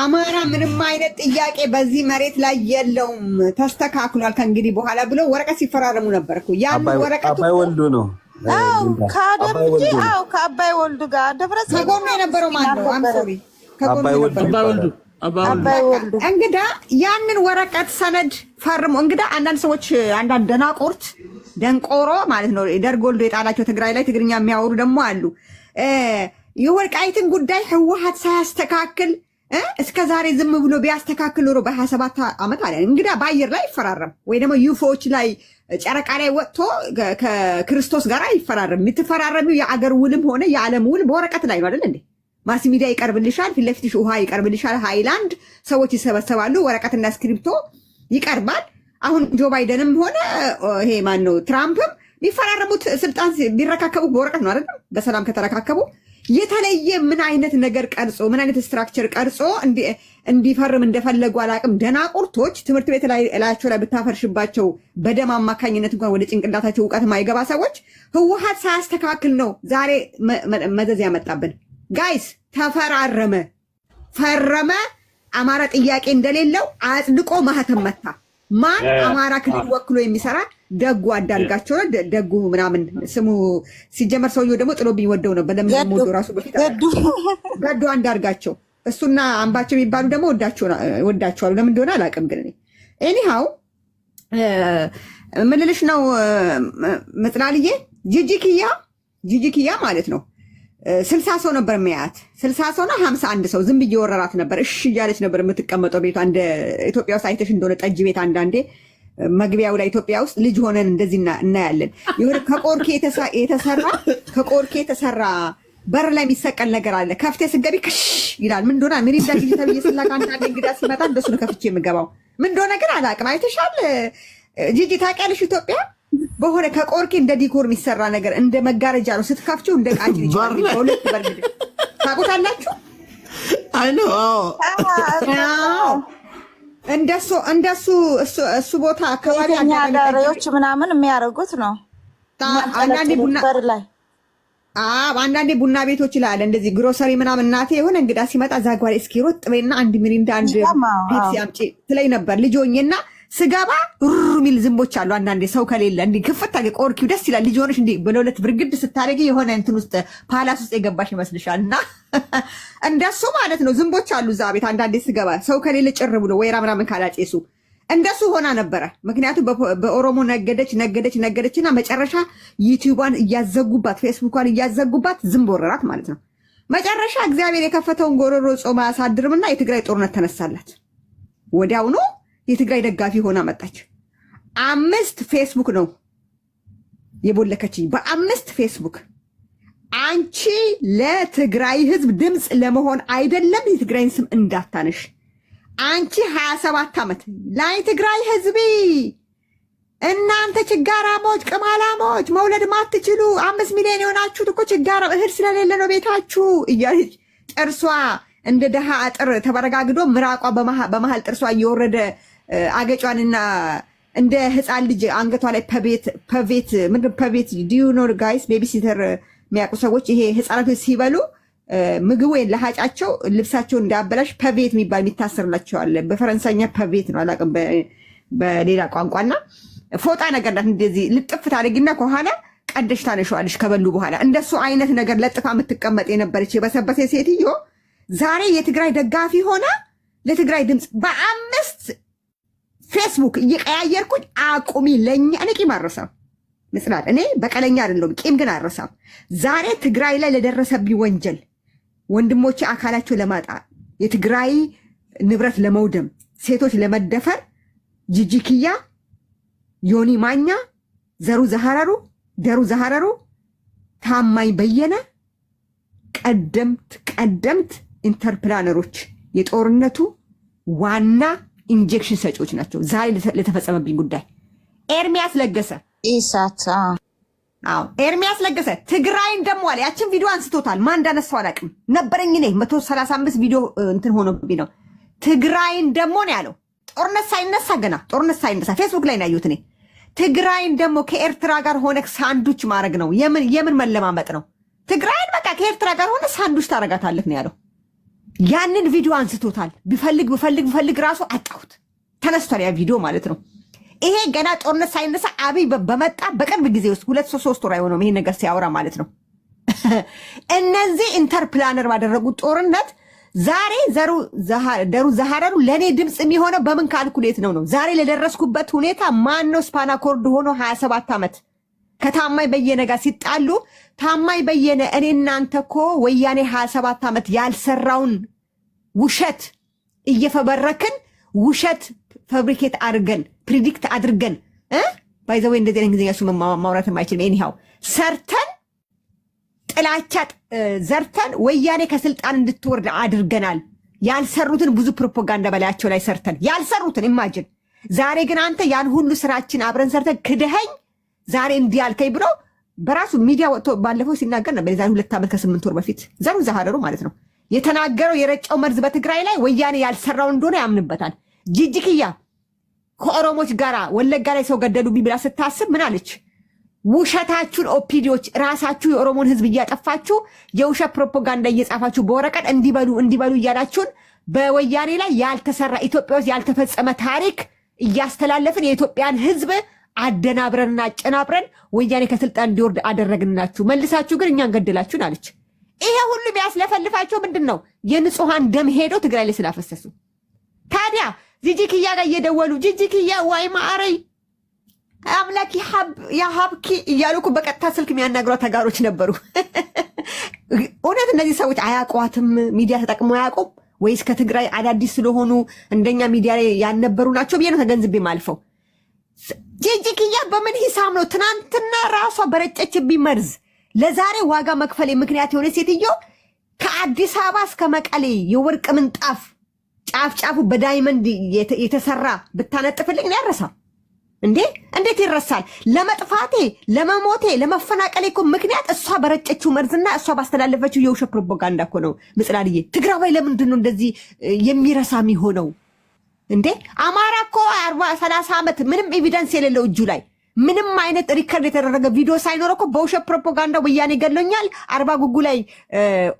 አማራ ምንም አይነት ጥያቄ በዚህ መሬት ላይ የለውም ተስተካክሏል ከእንግዲህ በኋላ ብሎ ወረቀት ሲፈራረሙ ነበር እኮ። ያን ወረቀቱ አባይ ወልዱ ነው። ከአባይ ወልዱ ጋር ደብረጽዮን ከጎኑ የነበረው ማን ነው? አምሶሪ አባይ ወልዱ እንግዳ ያንን ወረቀት ሰነድ ፈርሞ እንግዳ አንዳንድ ሰዎች አንዳንድ ደናቆርት ደንቆሮ ማለት ነው ደርግ ወልዶ የጣላቸው ትግራይ ላይ ትግርኛ የሚያወሩ ደግሞ አሉ። የወልቃይትን ጉዳይ ህወሓት ሳያስተካክል እስከ ዛሬ ዝም ብሎ ቢያስተካክል ኖሮ በ27 ዓመት አለ እንግዳ በአየር ላይ ይፈራረም ወይ ደግሞ ዩፎዎች ላይ ጨረቃ ላይ ወጥቶ ከክርስቶስ ጋር ይፈራረም። የምትፈራረሚው የአገር ውልም ሆነ የዓለም ውል በወረቀት ላይ ነው አይደል እንዴ? ማስ ሚዲያ ይቀርብልሻል፣ ፊት ለፊትሽ ውሃ ይቀርብልሻል፣ ሃይላንድ ሰዎች ይሰበሰባሉ፣ ወረቀትና ስክሪፕቶ ይቀርባል። አሁን ጆ ባይደንም ሆነ ይሄ ማን ነው ትራምፕም ቢፈራረሙት ስልጣን ቢረካከቡ በወረቀት ነው አይደል? በሰላም ከተረካከቡ የተለየ ምን አይነት ነገር ቀርጾ ምን አይነት ስትራክቸር ቀርጾ እንዲፈርም እንደፈለጉ አላቅም። ደናቁርቶች ትምህርት ቤት ላይ እላቸው ላይ ብታፈርሽባቸው በደም አማካኝነት እንኳን ወደ ጭንቅላታቸው እውቀት ማይገባ ሰዎች ህወሓት ሳያስተካክል ነው ዛሬ መዘዝ ያመጣብን። ጋይስ ፈረመ። አማራ ጥያቄ እንደሌለው አጽድቆ ማህተም መታ። ማን አማራ ክልል ወክሎ የሚሰራ ደጉ አዳርጋቸው ነው። ደጉ ምናምን ስሙ ሲጀመር ሰውየው ደግሞ ጥሎብኝ ወደው ነው። በለምን ሞዶ ራሱ በፊት ገዱ አንዳርጋቸው እሱና አምባቸው የሚባሉ ደግሞ ወዳቸዋሉ። ለምን እንደሆነ አላውቅም። ግን ኤኒሃው ምን ልልሽ ነው መጽላልዬ ጂጂኪያ ማለት ነው 60 ሰው ነበር የሚያያት 60 ሰውና 51 ሰው ዝም ብዬ ወረራት ነበር። እሺ እያለች ነበር የምትቀመጠው ቤቷ። እንደ ኢትዮጵያ ውስጥ አይተሽ እንደሆነ ጠጅ ቤት አንዳንዴ መግቢያው ላይ ኢትዮጵያ ውስጥ ልጅ ሆነን እንደዚህ እናያለን። የሆነ ከቆርኬ የተሰራ በር ላይ የሚሰቀል ነገር አለ። ከፍቴ ስገቢ ክሽ ይላል። ምን እንደሆነ ምን ይዳግ ተብዬ ስላካ አንዳንዴ እንግዳ ሲመጣ እንደሱ ነው ከፍቼ የምገባው። ምን እንደሆነ ግን አላውቅም። አይተሻል ጂጂ ታውቂያለሽ? ኢትዮጵያ በሆነ ከቆርኬ እንደ ዲኮር የሚሰራ ነገር እንደ መጋረጃ ነው። ስትከፍቺው እንደ ቃጭ ይችላል። በሁለት በርግድ ታውቁታላችሁ? አይ ነው እንደሱ እሱ ቦታ አካባቢ አዳሪዎች ምናምን የሚያደርጉት ነው። አንዳንዴ ቡና ቤቶች ይላል እንደዚህ ግሮሰሪ ምናምን። እናቴ የሆነ እንግዳ ሲመጣ ዛጓሪ እስኪ ሮጥ በይና አንድ ሚሪንዳ አንድ ፔፕሲ አምጪ ትለኝ ነበር ልጅ ሆኜና ስገባ ሚል ዝንቦች አሉ። አንዳንዴ ሰው ከሌለ እንዲህ ክፍት አለ ቆርኪው ደስ ይላል። ልጅ ሆነሽ እንዲህ በለሁለት ብርግድ ስታደርጊ የሆነ እንትን ውስጥ ፓላስ ውስጥ የገባሽ ይመስልሻል። እና እንደሱ ማለት ነው። ዝንቦች አሉ እዛ ቤት አንዳንዴ ስገባ ሰው ከሌለ ጭር ብሎ ወይራ ምናምን ካላጨሱ እንደሱ ሆና ነበረ። ምክንያቱም በኦሮሞ ነገደችና መጨረሻ ዩቲዩቧን እያዘጉባት ፌስቡኳን እያዘጉባት ዝንብ ወረራት ማለት ነው። መጨረሻ እግዚአብሔር የከፈተውን ጎሮሮ ጾም አያሳድርምና የትግራይ ጦርነት ተነሳላት ወዲያውኑ። የትግራይ ደጋፊ ሆና መጣች። 5 ፌስቡክ ነው የቦለከችኝ፣ በ5 ፌስቡክ። አንቺ ለትግራይ ህዝብ ድምፅ ለመሆን አይደለም የትግራይን ስም እንዳታነሽ። አንቺ 27 ዓመት ላይ ትግራይ ህዝቢ እናንተ ችጋራሞች፣ ቅማላሞች መውለድ ማትችሉ 5 ሚሊዮን የሆናችሁት እኮ ችጋራ እህል ስለሌለ ነው ቤታችሁ እያለች ጥርሷ እንደ ደሃ አጥር ተበረጋግዶ ምራቋ በመሃል ጥርሷ እየወረደ አገጯንና እንደ ህፃን ልጅ አንገቷ ላይ ፐቤት ዲዩ ኖር ጋይስ ቤቢሲተር የሚያውቁ ሰዎች ይሄ ህፃናቶች ሲበሉ ምግቡ ለሀጫቸው ልብሳቸውን እንዳያበላሽ ፐቤት የሚባል የሚታሰርላቸዋል። በፈረንሳይኛ ፐቤት ነው አላውቅም በሌላ ቋንቋና ፎጣ ነገር ናት። እንደዚህ ልጥፍ ታደርጊና ከኋላ ቀደሽ ታነሸዋለሽ ከበሉ በኋላ። እንደሱ አይነት ነገር ለጥፋ የምትቀመጥ የነበረች የበሰበሰ ሴትዮ ዛሬ የትግራይ ደጋፊ ሆና ለትግራይ ድምፅ በ5 ፌስቡክ እየቀያየርኩኝ አቁሚ። ለኛ እኔ ቂም አልረሳም ምስላል፣ እኔ በቀለኛ አይደለም ቂም ግን አልረሳም። ዛሬ ትግራይ ላይ ለደረሰብኝ ወንጀል ወንድሞቼ አካላቸው ለማጣ የትግራይ ንብረት ለመውደም ሴቶች ለመደፈር ጂጂክያ ዮኒ ማኛ ዘሩ ዘሐረሩ ደሩ ዘሐረሩ ታማኝ በየነ ቀደምት ኢንተርፕላነሮች የጦርነቱ ዋና ኢንጀክሽን ሰጪዎች ናቸው። ዛሬ ለተፈጸመብኝ ጉዳይ ኤርሚያስ ለገሰ ኢሳት ኤርሚያስ ለገሰ ትግራይን ደሞ አለ። ያችን ቪዲዮ አንስቶታል። ማን እንዳነሳው አላውቅም ነበረኝ እኔ 135 ቪዲዮ እንትን ሆኖብኝ ነው። ትግራይን ደሞ ነው ያለው። ጦርነት ሳይነሳ ፌስቡክ ላይ ነው ያዩት። እኔ ትግራይን ደሞ ከኤርትራ ጋር ሆነ ሳንዱች ማድረግ ነው። የምን መለማመጥ ነው? ትግራይን በቃ ከኤርትራ ጋር ሆነ ሳንዱች ታረጋታለህ ነው ያለው። ያንን ቪዲዮ አንስቶታል። ብፈልግ ራሱ አጣሁት። ተነስቷል ያ ቪዲዮ ማለት ነው። ይሄ ገና ጦርነት ሳይነሳ አብይ በመጣ በቅርብ ጊዜ ውስጥ 2-3 ወር አይሆነውም ይሄ ነገር ሲያወራ ማለት ነው። እነዚህ ኢንተርፕላነር ባደረጉት ጦርነት ዛሬ ደሩ ዘሐረሩ ለእኔ ድምፅ የሚሆነው በምን ካልኩሌት ነው? ዛሬ ለደረስኩበት ሁኔታ ማን ነው ስፓና ኮርድ ሆኖ 27 ዓመት ከታማኝ በየነ ጋር ሲጣሉ ታማኝ በየነ እኔ እናንተ እኮ ወያኔ 27 ዓመት ያልሰራውን ውሸት እየፈበረክን ውሸት ፋብሪኬት አድርገን ፕሪዲክት አድርገን ባይዘው እንደዚህ እንግሊዝኛ እሱ ማውራት የማይችልም ኤኒሃው ሰርተን ጥላቻ ዘርተን ወያኔ ከስልጣን እንድትወርድ አድርገናል። ያልሰሩትን ብዙ ፕሮፓጋንዳ በላያቸው ላይ ሰርተን ያልሰሩትን ኢማጂን። ዛሬ ግን አንተ ያን ሁሉ ስራችን አብረን ሰርተን ክደኸኝ ዛሬ እንዲህ አልከኝ ብሎ በራሱ ሚዲያ ወጥቶ ባለፈው ሲናገር ነበር። የዛሬ 2 ዓመት ከ8 ወር በፊት ዘሩ ዘሐረሩ ማለት ነው የተናገረው። የረጨው መርዝ በትግራይ ላይ ወያኔ ያልሰራው እንደሆነ ያምንበታል። ጂጂክያ ከኦሮሞች ጋራ ወለጋ ላይ ሰው ገደሉብኝ ብላ ስታስብ ምን አለች? ውሸታችሁን ኦፒዲዎች ራሳችሁ የኦሮሞን ህዝብ እያጠፋችሁ የውሸት ፕሮፓጋንዳ እየጻፋችሁ በወረቀት እንዲበሉ እያላችሁን በወያኔ ላይ ያልተሰራ ኢትዮጵያ ውስጥ ያልተፈጸመ ታሪክ እያስተላለፍን የኢትዮጵያን ህዝብ አደናብረንና አጨናብረን ወያኔ ከስልጣን እንዲወርድ አደረግንላችሁ። መልሳችሁ ግን እኛን ገደላችሁን አለች። ይሄ ሁሉ ቢያስለፈልፋቸው ምንድን ነው? የንጹሐን ደም ሄዶ ትግራይ ላይ ስላፈሰሱ። ታዲያ ጂጂክያ ጋር እየደወሉ ጂጂክያ ዋይ ማዕረይ አምላክ ያሀብኪ እያሉ እኮ በቀጥታ ስልክ የሚያናግሯት ተጋሮች ነበሩ። እውነት እነዚህ ሰዎች አያውቋትም? ሚዲያ ተጠቅሞ አያውቁም ወይስ ከትግራይ አዳዲስ ስለሆኑ እንደኛ ሚዲያ ላይ ያልነበሩ ናቸው ብዬ ነው ተገንዝቤ ማልፈው። ጂጂክያ በምን ሂሳብ ነው ትናንትና ራሷ በረጨችብኝ መርዝ ለዛሬ ዋጋ መክፈል ምክንያት የሆነ ሴትዮ ከአዲስ አበባ እስከ መቀሌ የወርቅ ምንጣፍ ጫፍ በዳይመንድ የተሰራ ብታነጥፍልኝ ነው ያረሳ እንዴ? እንዴት ይረሳል? ለመጥፋቴ፣ ለመሞቴ፣ ለመፈናቀሌ እኮ ምክንያት እሷ በረጨችው መርዝና እሷ ባስተላለፈችው የውሸት ፕሮፓጋንዳ እኮ ነው። ምጽላልዬ ትግራዋይ ለምንድን ነው እንደዚህ የሚረሳ የሚሆነው እንዴ? አማራ እኮ 40-30 ዓመት ምንም ኤቪደንስ የሌለው እጁ ላይ ምንም አይነት ሪከርድ የተደረገ ቪዲዮ ሳይኖር እኮ በውሸት ፕሮፓጋንዳ ወያኔ ገሎኛል፣ 40 ጉጉ ላይ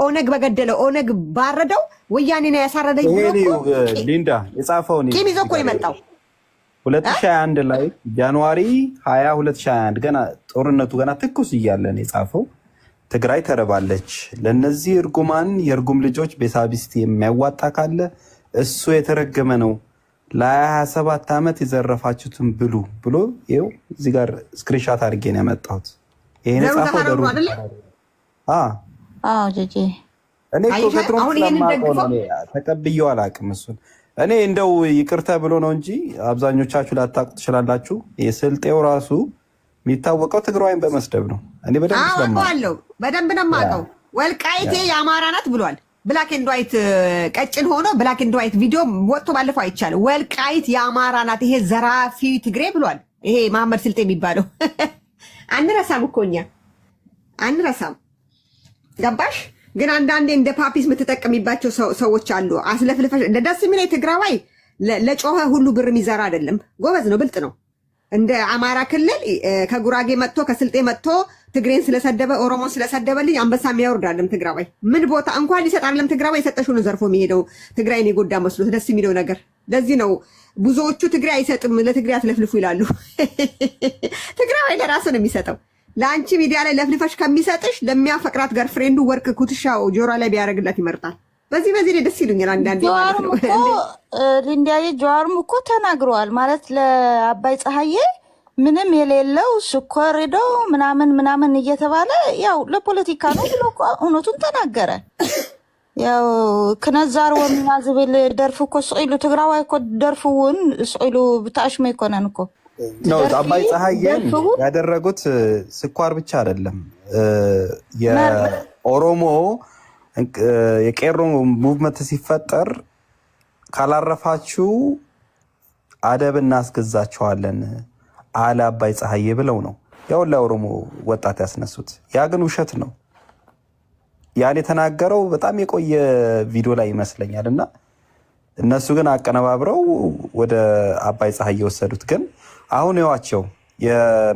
ኦነግ በገደለው ኦነግ ባረደው ወያኔ ነው ያሳረደኝ ብሎ ሊንዳ የጻፈው ነው። ቂም ይዞ እኮ የመጣው 2021 ላይ ጃንዋሪ 20 2021 ገና ጦርነቱ ገና ትኩስ እያለን የጻፈው ትግራይ ተረባለች፣ ለነዚህ እርጉማን የእርጉም ልጆች ቤሳቢስቲ የሚያዋጣ ካለ እሱ የተረገመ ነው፣ ለ27 ዓመት የዘረፋችሁትን ብሉ ብሎ ይኸው እዚህ ጋር ስክሪንሻት አድርጌ ነው ያመጣሁት። ይሄን የጻፈው ደሩ እኔ እኮ ከድሮም ስለማውቀው ነው ተቀብዬው አላውቅም እሱን እኔ እንደው ይቅርታ ብሎ ነው እንጂ አብዛኞቻችሁ ላታውቁ ትችላላችሁ። የስልጤው ራሱ የሚታወቀው ትግራዋይን በመስደብ ነው። እኔ በደንብ ስለማውቀው በደንብ ነው የማውቀው። ወልቃይቴ የአማራ ናት ብሏል። ብላክ ኤንድ ዋይት ቀጭን ሆኖ ብላክ ኤንድ ዋይት ቪዲዮ ወጥቶ ባለፈው አይቻልም። ወልቃይት የአማራ ናት ይሄ ዘራፊ ትግሬ ብሏል። ይሄ መሐመድ ስልጤ የሚባለው አንረሳም እኮ እኛ አንረሳም። ገባሽ? ግን አንዳንዴ እንደ ፓፒስ የምትጠቀሚባቸው ሰዎች አሉ። አስለፍልፈሽ እንደ ደስ የሚለኝ ትግራዋይ ለጮኸ ሁሉ ብር የሚዘራ አይደለም። ጎበዝ ነው፣ ብልጥ ነው። እንደ አማራ ክልል ከጉራጌ መጥቶ ከስልጤ መጥቶ ትግሬን ስለሰደበ ኦሮሞን ስለሰደበልኝ አንበሳ የሚያወርድ አይደለም ትግራዋይ። ምን ቦታ እንኳን ሊሰጥ አይደለም ትግራዋይ የሰጠሽውን ዘርፎ የሚሄደው ትግራይን የጎዳ መስሎት ደስ የሚለው ነገር። ለዚህ ነው ብዙዎቹ ትግራይ አይሰጥም ለትግራይ አትለፍልፉ ይላሉ። ትግራዋይ ለራሱ ነው የሚሰጠው። ለአንቺ ሚዲያ ላይ ለፍልፈሽ ከሚሰጥሽ ለሚያፈቅራት ጋር ፍሬንዱ ወርቅ ኩትሻው ጆሮ ላይ ቢያደርግላት ይመርጣል። በዚህ ደስ ይሉኛል አንዳንዴ ማለት ነው። ሊንዲያዬ ጀዋርም እኮ ተናግረዋል ማለት ለአባይ ፀሐዬ ምንም የሌለው ስኳር ሄዶ ምናምን እየተባለ ያው ለፖለቲካ ነው ብሎ እውነቱን ተናገረ። ያው ክነዛር ወሚና ዝብል ደርፍ እኮ ስኢሉ ትግራዋይ እኮ ደርፍውን ስኢሉ ብታሽመ ይኮነን እኮ ነው። አባይ ፀሐዬን ያደረጉት ስኳር ብቻ አይደለም። የኦሮሞ የቄሮ ሙቭመንት ሲፈጠር ካላረፋችሁ አደብ እናስገዛቸዋለን አለ አባይ ፀሐዬ ብለው ነው ያው ለኦሮሞ ወጣት ያስነሱት። ያ ግን ውሸት ነው። ያን የተናገረው በጣም የቆየ ቪዲዮ ላይ ይመስለኛል። እና እነሱ ግን አቀነባብረው ወደ አባይ ፀሐዬ የወሰዱት። ግን አሁን ይዋቸው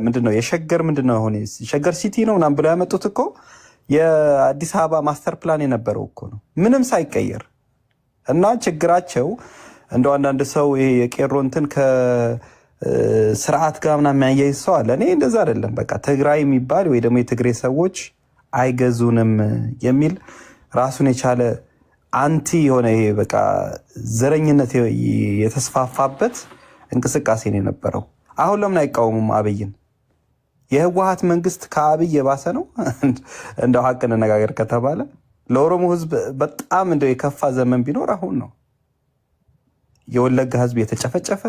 ምንድነው የሸገር ምንድነው አሁን ሸገር ሲቲ ነው ምናምን ብለው ያመጡት እኮ የአዲስ አበባ ማስተር ፕላን የነበረው እኮ ነው ምንም ሳይቀየር። እና ችግራቸው እንደው አንዳንድ ሰው ይሄ የቄሮ እንትን ከስርዓት ጋር ምናምን የሚያያይዝ ሰው አለ። እኔ እንደዛ አይደለም። በቃ ትግራይ የሚባል ወይ ደግሞ የትግሬ ሰዎች አይገዙንም የሚል ራሱን የቻለ አንቲ የሆነ ይሄ በቃ ዘረኝነት የተስፋፋበት እንቅስቃሴ ነው የነበረው። አሁን ለምን አይቃወሙም አብይን? የህወሓት መንግስት ከአብይ የባሰ ነው። እንደው ሀቅ እንነጋገር ከተባለ ለኦሮሞ ህዝብ በጣም እንደው የከፋ ዘመን ቢኖር አሁን ነው። የወለጋ ህዝብ የተጨፈጨፈ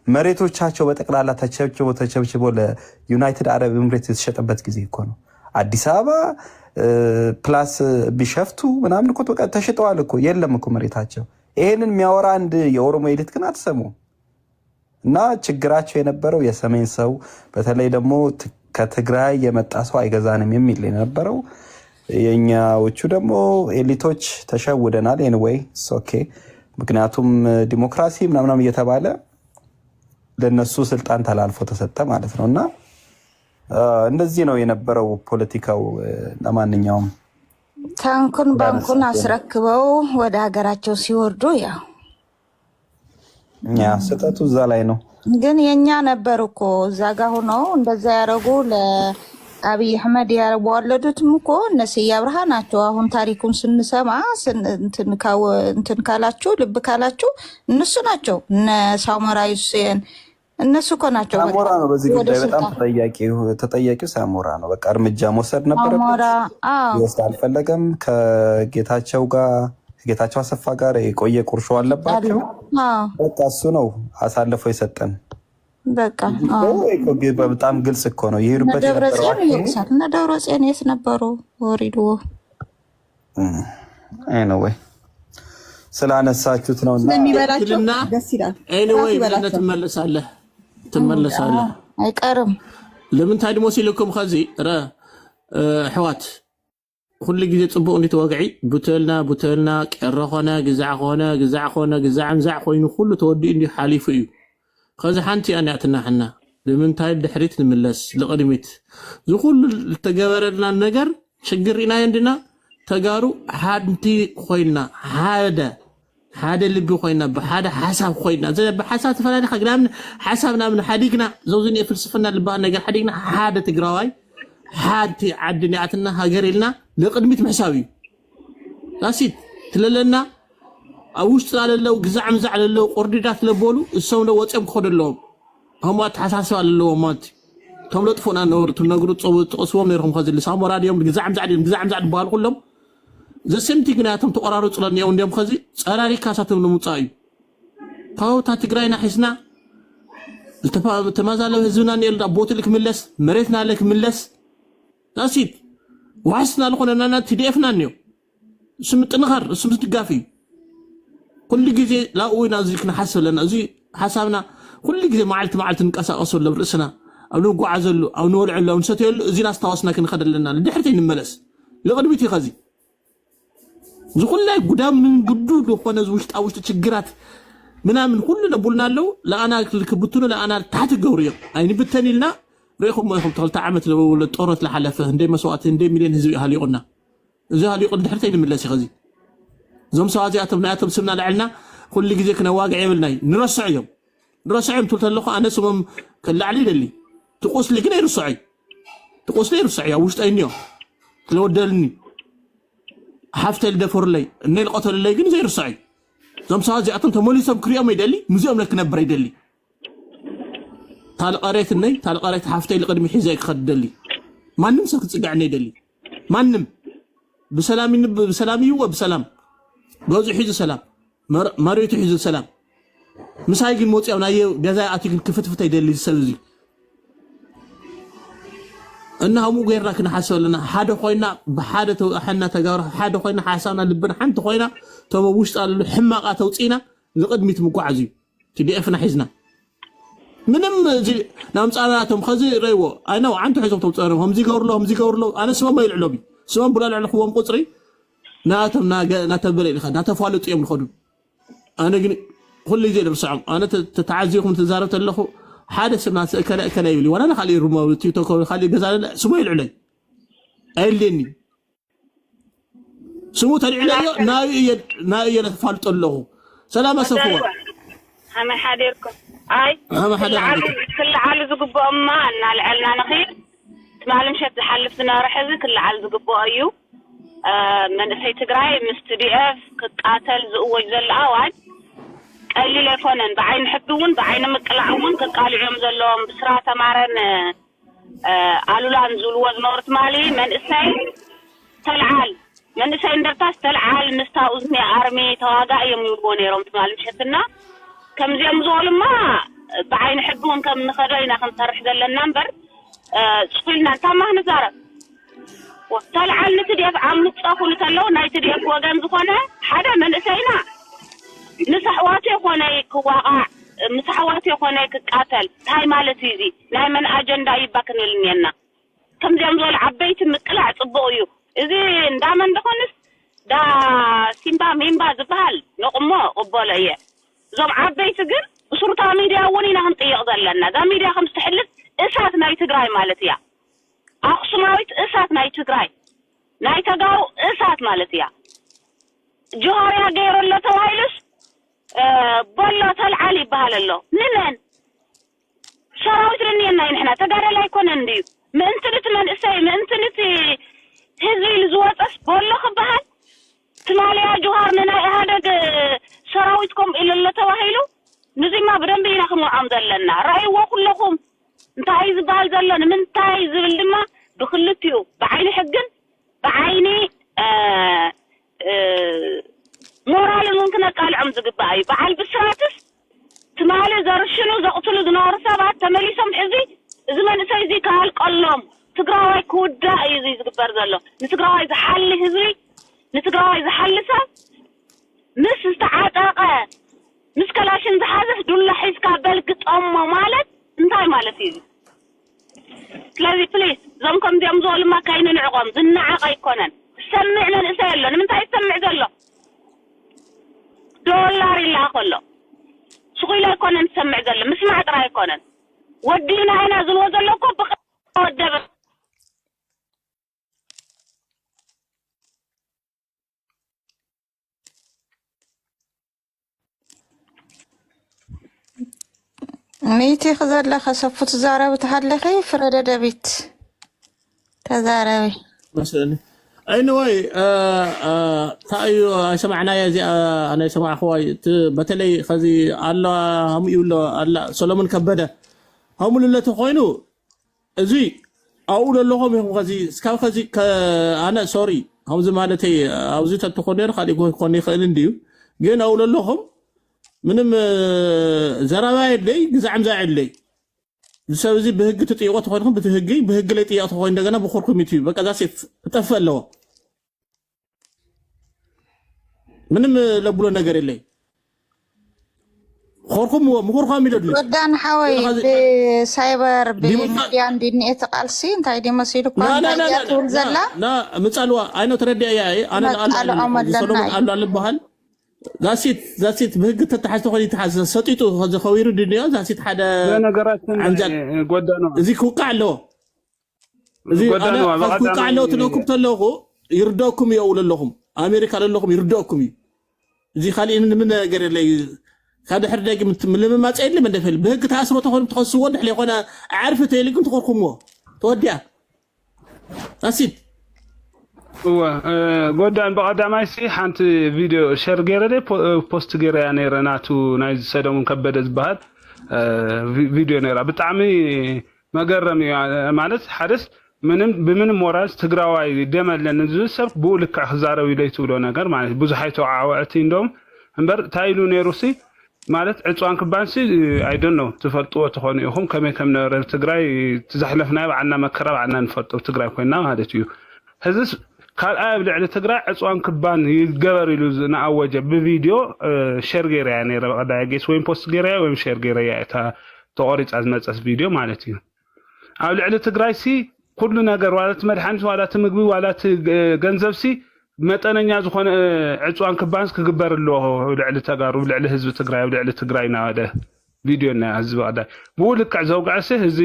መሬቶቻቸው በጠቅላላ ተቸብችቦ ለዩናይትድ አረብ ኤምሬት የተሸጠበት ጊዜ እኮ ነው። አዲስ አበባ ፕላስ ቢሸፍቱ ምናምን እኮ በቃ ተሽጠዋል እኮ የለም እኮ መሬታቸው። ይሄንን የሚያወራ አንድ የኦሮሞ ኤሊት ግን አትሰሙ። እና ችግራቸው የነበረው የሰሜን ሰው በተለይ ደግሞ ከትግራይ የመጣ ሰው አይገዛንም የሚል የነበረው። የኛዎቹ ደግሞ ኤሊቶች ተሸውደናል። ኤኒዌይ ኦኬ። ምክንያቱም ዲሞክራሲ ምናምናም እየተባለ ለነሱ ስልጣን ተላልፎ ተሰጠ ማለት ነው። እና እንደዚህ ነው የነበረው ፖለቲካው። ለማንኛውም ታንኩን ባንኩን አስረክበው ወደ ሀገራቸው ሲወርዱ ያው ስህተቱ እዛ ላይ ነው። ግን የኛ ነበር እኮ እዛ ጋር ሆነው እንደዛ ያደረጉ ለአብይ አህመድ ያወለዱትም እኮ እነ ስዬ አብርሃ ናቸው። አሁን ታሪኩን ስንሰማ እንትን ካላችሁ ልብ ካላችሁ እነሱ ናቸው። እነ ሳሞራ ዩሴን እነሱ እኮ ናቸው። ሳሞራ ነው በዚህ ጉዳይ በጣም ተጠያቂው ሳሞራ ነው። በቃ እርምጃ መውሰድ ነበረበት። ይወስድ አልፈለገም። ከጌታቸው አሰፋ ጋር የቆየ ቁርሾ አለባቸው። በቃ እሱ ነው አሳልፎ የሰጠን። በቃ በጣም ግልጽ እኮ ነው የሄዱበት። ደብረጽዮን የት ነበሩ? ወሪዶ ወይ ስላነሳችሁት ነው እና ደስ ይላል። ትመለሳለህ አይቀርም። ለምን ታድሞ ሲልኩም ከዚ ሕዋት ኩሉ ግዜ ፅቡቅ እንዲተወግዒ ቡተልና ቀረ ኾነ ግዛዕ ምዛዕ ኮይኑ ኩሉ ተወዲኡ እንዲ ሓሊፉ እዩ። ከዚ ሓንቲ ኣንያትና ሕና ንምንታይ ድሕሪት ንምለስ ልቕድሚት ዝኩሉ ዝተገበረልና ነገር ሽግር ኢና እንድና ተጋሩ ሓንቲ ኮይና ሓደ ልቢ ኮይና ብሓደ ሓሳብ ኮይና ብሓሳብ ተፈላለየ ከግናምን ሓሳብ ናምን ሓዲግና ዘውዝን ፍልስፍና ልባል ነገር ሓዲግና ሓደ ትግራዋይ ሓንቲ ዓዲ ኒኣትና ሃገር ኢልና ንቅድሚት ምሕሳብ እዩ ላሲት ትለለና ኣብ ውሽጢ ዘለለው ግዛዕ ምዛዕ ዘለለው ቆርዲዳት ለበሉ እሶም ወፅኦም ክኸዱ ኣለዎም ህሞት ተሓሳስብ ኣለዎም ማለት እቶም ለጥፎና ነበሩ ትነግሩ ጥቕስዎም ነይርኩም ከዚ ሳሞራ ድዮም ግዛዕ ምዛዕ ዝበሃሉ ኩሎም ዘሰምቲ ግናቶም ተቆራርፁ ለኒኦም እንዲኦም ከዚ ፀራሪካ ሳቶም ንምውፃእ እዩ ካውታ ትግራይና ሒስና ተማዛለ ህዝብና ነልዳ ቦትልክ ምለስ መሬትና ለክ ምለስ ዳሲት ዋስና ለኾነና ትዲኤፍና ነው ስም ጥንኻር ስም ትጋፊ كل جزء لا وين أزيكنا حسب لنا أزي حسابنا كل جزء معلت نقص أصل لبرسنا أو نوقع عزلو أو نولع له ونستيل زي ناس تواصلنا كن خدر لنا لدحرتين الملس لقد بيتي غازي زي كل قدام من جدود وقنا زوجت أو تشجرات منا من كل اللي قلنا له لا أنا كبتونا لا أنا تحت الجورية يعني بالتاني لنا ريخهم ما يخم تغلط عمت لو طورت لحلفه هندي مسوات هندي مليون هزوي أهلي قلنا زي أهلي قلنا دحرتين الملس غازي زم سوازي أتم سمنا لعلنا كل جزء كنا واقع عملناي نرسعيهم تقول لك أنا سمم كلا علي للي تقص لي كنا يرسعي وش تأنيه لو دلني حفت الدفور لي النيل قتل لي كنا زي يرسعي زم سوازي أتم تمولي سم كريا ما يدلي مزيم لك نبر يدلي طال قريت حفتي لقدم حزاك خد دلي ما نمسك تسقعني دلي ما نم بسلامي وبسلام جوز حيز السلام مريت حيز السلام مسايق الموت أو نايو جزاء أتيك كفتفت يدل السوزي إنها مو غير لكن حاسة لنا حدا خوينا بحادة حنا تجار حدا خوينا حاسنا لبنا حنت خوينا تو وشت الحماقة توصينا لقد ميت مقعزي تدي أفنا حزنا منم زي نام صاراتهم خزي ريو أنا وعنتو حزم توصارهم هم زي قور له أنا سما ما يلعلوبي سما بلا على خوهم قصري ناتم بلي لخد ناتفالط يوم الخدو انا جن كل زي برسعم انا تتعزيكم تزاربت له حادث الناس كلا يبلي وانا خلي روما تيك توك خلي غزال سمو يلعلي ايلني سمو تلعلي ناي نتفالط له سلام صفوه انا حاديركم اي انا حدا كل عال زقبو اما ان العلنا نخير معلم شد حلفنا رحز كل عال زقبو ايو من في تجري مستديف كقاتل زوج زلعواد قليل يكونن بعين حدون بعين مقلعون كقالعهم زلهم بسرعه تمارن قالوا نزول وزنورت مالي من اساي تلعال من اساي اندرتاس تلعال مستاوزني ارمي تواقع يميون يروم تمالم شتنا كم زي مزولما بعين حدون كم نخرينا كنصرح زل النمبر شفلنا تمام نزارب وطلع نتديف عم نتصافو لتلو ناي تديف وغان زخونه حدا من اسينا نسحواتي خونه كواقع مسحواتي خونه كقاتل هاي مالتي زي لا من اجندا يباكنلنينا كم زي مزول عبيت مقلع صبويو اذا اندامن دخنس دا سيمبا ميمبا زبال نقمو قبوليه زوم عبيت جن شرطه ميديا ونينا هنطيق زلنا دا ميديا خمس تحلف اسات ناي تግራይ ማለት ያ أقسماويت إسات ناي تجراي ناي تجاو إسات مالتيا جوهريا غير الله توهيلس بولا تلعالي بهالله نلن شراويت رنينا نحنا تجاري لا يكون عندي من انتنت من إساي من انتنت هذي الزواتس بولا خبهال تماليا جوهرنا هذا شراويتكم إلى الله توهيلو نزي ما بدن بيناكم وعمد لنا رأي وكلكم انت عايز بال زلنا من تايز بالدما بخلتيو بعيني حقن بعيني مورال ممكن قال عم زقباي بعل بسراتس تمالي زرشنو زقتلو دنور سبات تمليسم حزي زمن سيزي قال قلم تقراوي كودا ايزي زقبر زلو نتقراوي زحل حزي نتقراوي زحل سب مس استعاطاقه مس كلاشن زحازف دولا حيسكا بلقط امه مالت انتاي مالتي لازم بليز زمكم ديام زول ما كاينين عقام زنعاق يكونن سمعنا نسأله من تاي سمع زله دولار إلا كله شغل لا يكونن سمع زله مسمع ترى يكونن ودينا هنا زل وزله كوب ودب ميتي خزر لك صفوت زارة بتحلقي فرد دبيت تزاربي مثلا anyway تايو سمعنا يا زي انا سمع اخوي بتلي خزي الله هم يقولوا الله سليمان كبده هم اللي تخوينو ازي اقول لهم خزي سكاو خزي انا سوري هم زي مالتي اوزي تتخونير خالي كوني خلين ديو جينا اقول لهم ምንም ዘራባ የለይ ግዛዕም ዛዕለይ ሰብዚ በህግ ተጥይቆ ተኮንኩም በህግ ላይ ጥያቄ ተኮን እንደገና በኮርኩም ይትዩ በቃ ዛሴት ተጠፈለው ምንም ለብሎ ነገር የለይ ኮርኩም ምኮርኩም ይለዱ ወዳን ሓወይ በሳይበር በሚዲያ እንድንኤ ተቃልሲ እንታይ ደመሲሉ እኮ ታያቱል ዘላ ና ምጻልዋ አይኖ ተረዲያ አነ አለ በሃል ዛሲት በህግ ተተሓዝተ ኮን ይተሓዝ ሰጢጡ ዘኸዊሩ ድንያ ዛሲት ሓደ ነገራችን ጎዳኖ እዚ ኩቃ ኣለዎ እዚ ኣነ ኩቃ ኣለዎ ትለኩም ተለኹ ይርዳኩም ይውለለኹም ኣሜሪካ ለለኹም ይርዳኩም እዚ ካልእ ምን ነገር የለይ ካደ ሕርዳጊ ምልምማጽ የለም እንደፈል በህግ ታስሮ ተኮን ተኸስዎ ድሕለ ይኮነ ዓርፍ ተይልግም ተኮርኩምዎ ተወዲያ ዛሲት ጎዳን በቀዳማይ ሲ ሓንቲ ቪድዮ ሼር ገይረ ፖስት ገይረ ነይረ ናቱ ናይ ሰለሙን ከበደ ዝበሃል ቪድዮ ነይራ ብጣዕሚ መገረም ማለት ሓደስ ብምንም ሞራል ትግራዋይ ደመለን ዝሰብ ብኡ ልክዕ ክዛረብ ኢለይ ትብሎ ነገር ማለት ብዙሓይ ተዓዋዕቲ እንደውም እምበር ታይሉ ነይሩሲ ማለት ዕፅዋን ክባንሲ አይ ዶንት ኖ ትፈልጥዎ ትኾኑ ኢኹም ከመይ ከም ነበረ ትግራይ ትዛሕለፍናዮ ባዕልና መከራ ባዕልና ንፈልጦ ትግራይ ኮይና ማለት እዩ ህዝስ ካልኣይ ኣብ ልዕሊ ትግራይ ዕፅዋን ክባን ይገበር ኢሉ ዝነኣወጀ ብቪድዮ ሼር ገይረያ ነይረ በቀዳይ ጌስ ወይም ፖስት ገይረያ ወይም ሼር ገይረያ እታ ተቆሪፃ ዝመፀስ ቪድዮ ማለት እዩ ኣብ ልዕሊ ትግራይ ሲ ኩሉ ነገር ዋላት መድሓኒት ዋላት ምግቢ ዋላት ገንዘብ ሲ መጠነኛ ዝኾነ ዕፅዋን ክባንስ ክግበር ኣለዎ ልዕሊ ተጋሩ ልዕሊ ህዝቢ ትግራይ ልዕሊ ትግራይ ናወደ ቪድዮ ና ህዝቢ ቀዳይ ብውልክዕ ዘውግዐሲ እዚ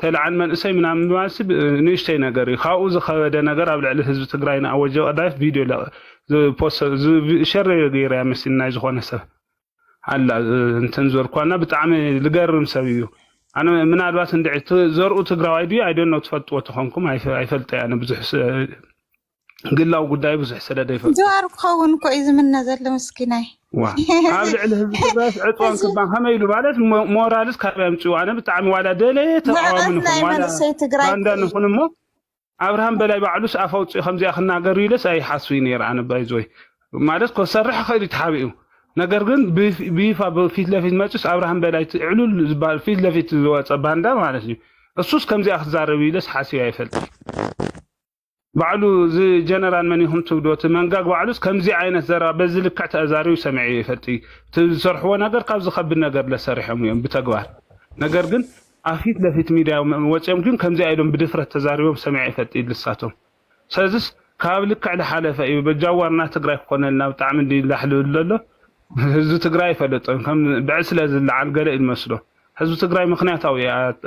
ተልዓን መንእሰይ ምናምን ማለት ንእሽተይ ነገር እዩ ካብኡ ዝኸበደ ነገር ኣብ ልዕሊ ህዝቢ ትግራይ ናወጀ ቀዳይ ቪድዮ ፖስት ሸር ገይረያ መስሊ ናይ ዝኾነ ሰብ ኣላ እንትን ዘርኳና ብጣዕሚ ዝገርም ሰብ እዩ ኣነ ምናልባት እንድዒ ዘርኡ ትግራዋይ ድዩ ኣይ ዶንት ኖ ትፈልጥዎ ትኾንኩም ኣይፈልጠ ኣነ ብዙሕ ግላው ጉዳይ ብዙሕ ስለደ ይፈልጥ ጀዋር ክኸውን እኮ እዩ ዝምነ ዘሎ ምስኪናይ ኣብ ልዕሊ ህዝቢ ትግራይ ዕፅዋን ክባን ከመይ ኢሉ ማለት ሞራልስ ካብ ያምፅኡ ኣነ ብጣዕሚ ዋላ ደለየ ተቃዋሚ ንኹም ዋላ ባንዳ ንኹን እሞ ኣብርሃም በላይ ባዕሉስ ኣፍ ኣውፅኡ ከምዚኣ ክናገር ኢለስ ኣይሓስቡ ነይረ ኣነ ባይዞይ ማለት ክሰርሕ ክእል ተሓቢኡ ነገር ግን ብይፋ ፊት ለፊት መፅስ ኣብርሃም በላይ ዕሉል ዝበሃል ፊት ለፊት ዝወፀ ባንዳ ማለት እዩ እሱስ ከምዚኣ ክዛረብ ኢለስ ሓሲቡ ኣይፈልጥን ባዕሉ ዚ ጀነራል መን ይሁን ትብዶት መንጋግ ባዕሉስ ከምዚ ዓይነት ዘረባ በዚ ልክዕ ተዛሪው ሰምዒ ይፈልጥ ትሰርሕዎ ነገር ካብ ዝኸብድ ነገር ለሰሪሖም እዮም ብተግባር ነገር ግን ኣፊት ለፊት ሚድያ ወፅኦም ግን ከምዚ ኣይሎም ብድፍረት ተዛሪቦም ሰምዒ ይፈልጥ ልሳቶም ስለዚስ ካብ ልክዕ ዝሓለፈ እዩ በጃዋርና ትግራይ ክኾነልና ብጣዕሚ እንዲላሕልሉ ኣሎ ህዝቢ ትግራይ ይፈልጦም ከም ብዕስለ ዝለዓል ገለ ይመስሎ ህዝቢ ትግራይ ምክንያታዊ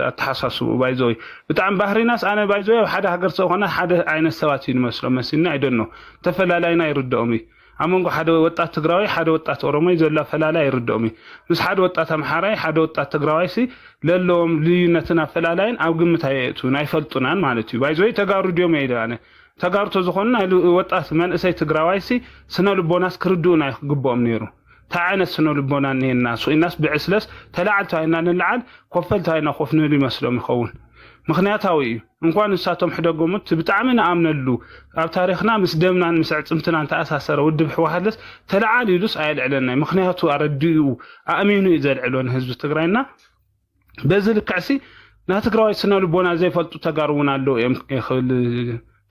ኣተሓሳስቡ ባይዞይ ብጣዕሚ ባህሪናስ ኣነ ባይዞይ ኣብ ሓደ ሃገር ዝኾነ ሓደ ዓይነት ሰባት እዩ ንመስሎ መሲልና ኣይደኖ ተፈላላይና ይርድኦም እዩ ኣብ መንጎ ሓደ ወጣት ትግራዋይ ሓደ ወጣት ኦሮሞይ ዘሎ ፈላላይ ይርድኦም እዩ ምስ ሓደ ወጣት ኣምሓራይ ሓደ ወጣት ትግራዋይ ሲ ለለዎም ልዩነትን ኣፈላላይን ኣብ ግምት ኣይእቱን ኣይፈልጡናን ማለት እዩ ባይዞይ ተጋሩ ድዮም ኢለ ኣነ ተጋሩቶ ዝኾኑ ወጣት መንእሰይ ትግራዋይ ሲ ስነ ልቦናስ ክርድኡና ይግብኦም ነይሩ تعانى سنو لبونا الناس والناس بعسلس تلعب تاينا نلعب كفل تاينا خوفنا اللي مسلم يخون مخنياتاوي እንኳን እሳቶም ሕደጎሙት ብጣዕሚ ኣምነሉ ኣብ ታሪኽና ምስ ደምና ምስ ዕፅምትና ተኣሳሰረ ውድብ ሕወሓትስ ተለዓሊሉስ ኣይልዕለና ምክንያቱ ኣረዲኡ ኣእሚኑ ይዘልዕሎን ህዝቢ ትግራይና በዚ ልክዕሲ ና ትግራዋይ ስነ ልቦና ዘይፈልጡ ተጋሩና ኣለው ይኽእል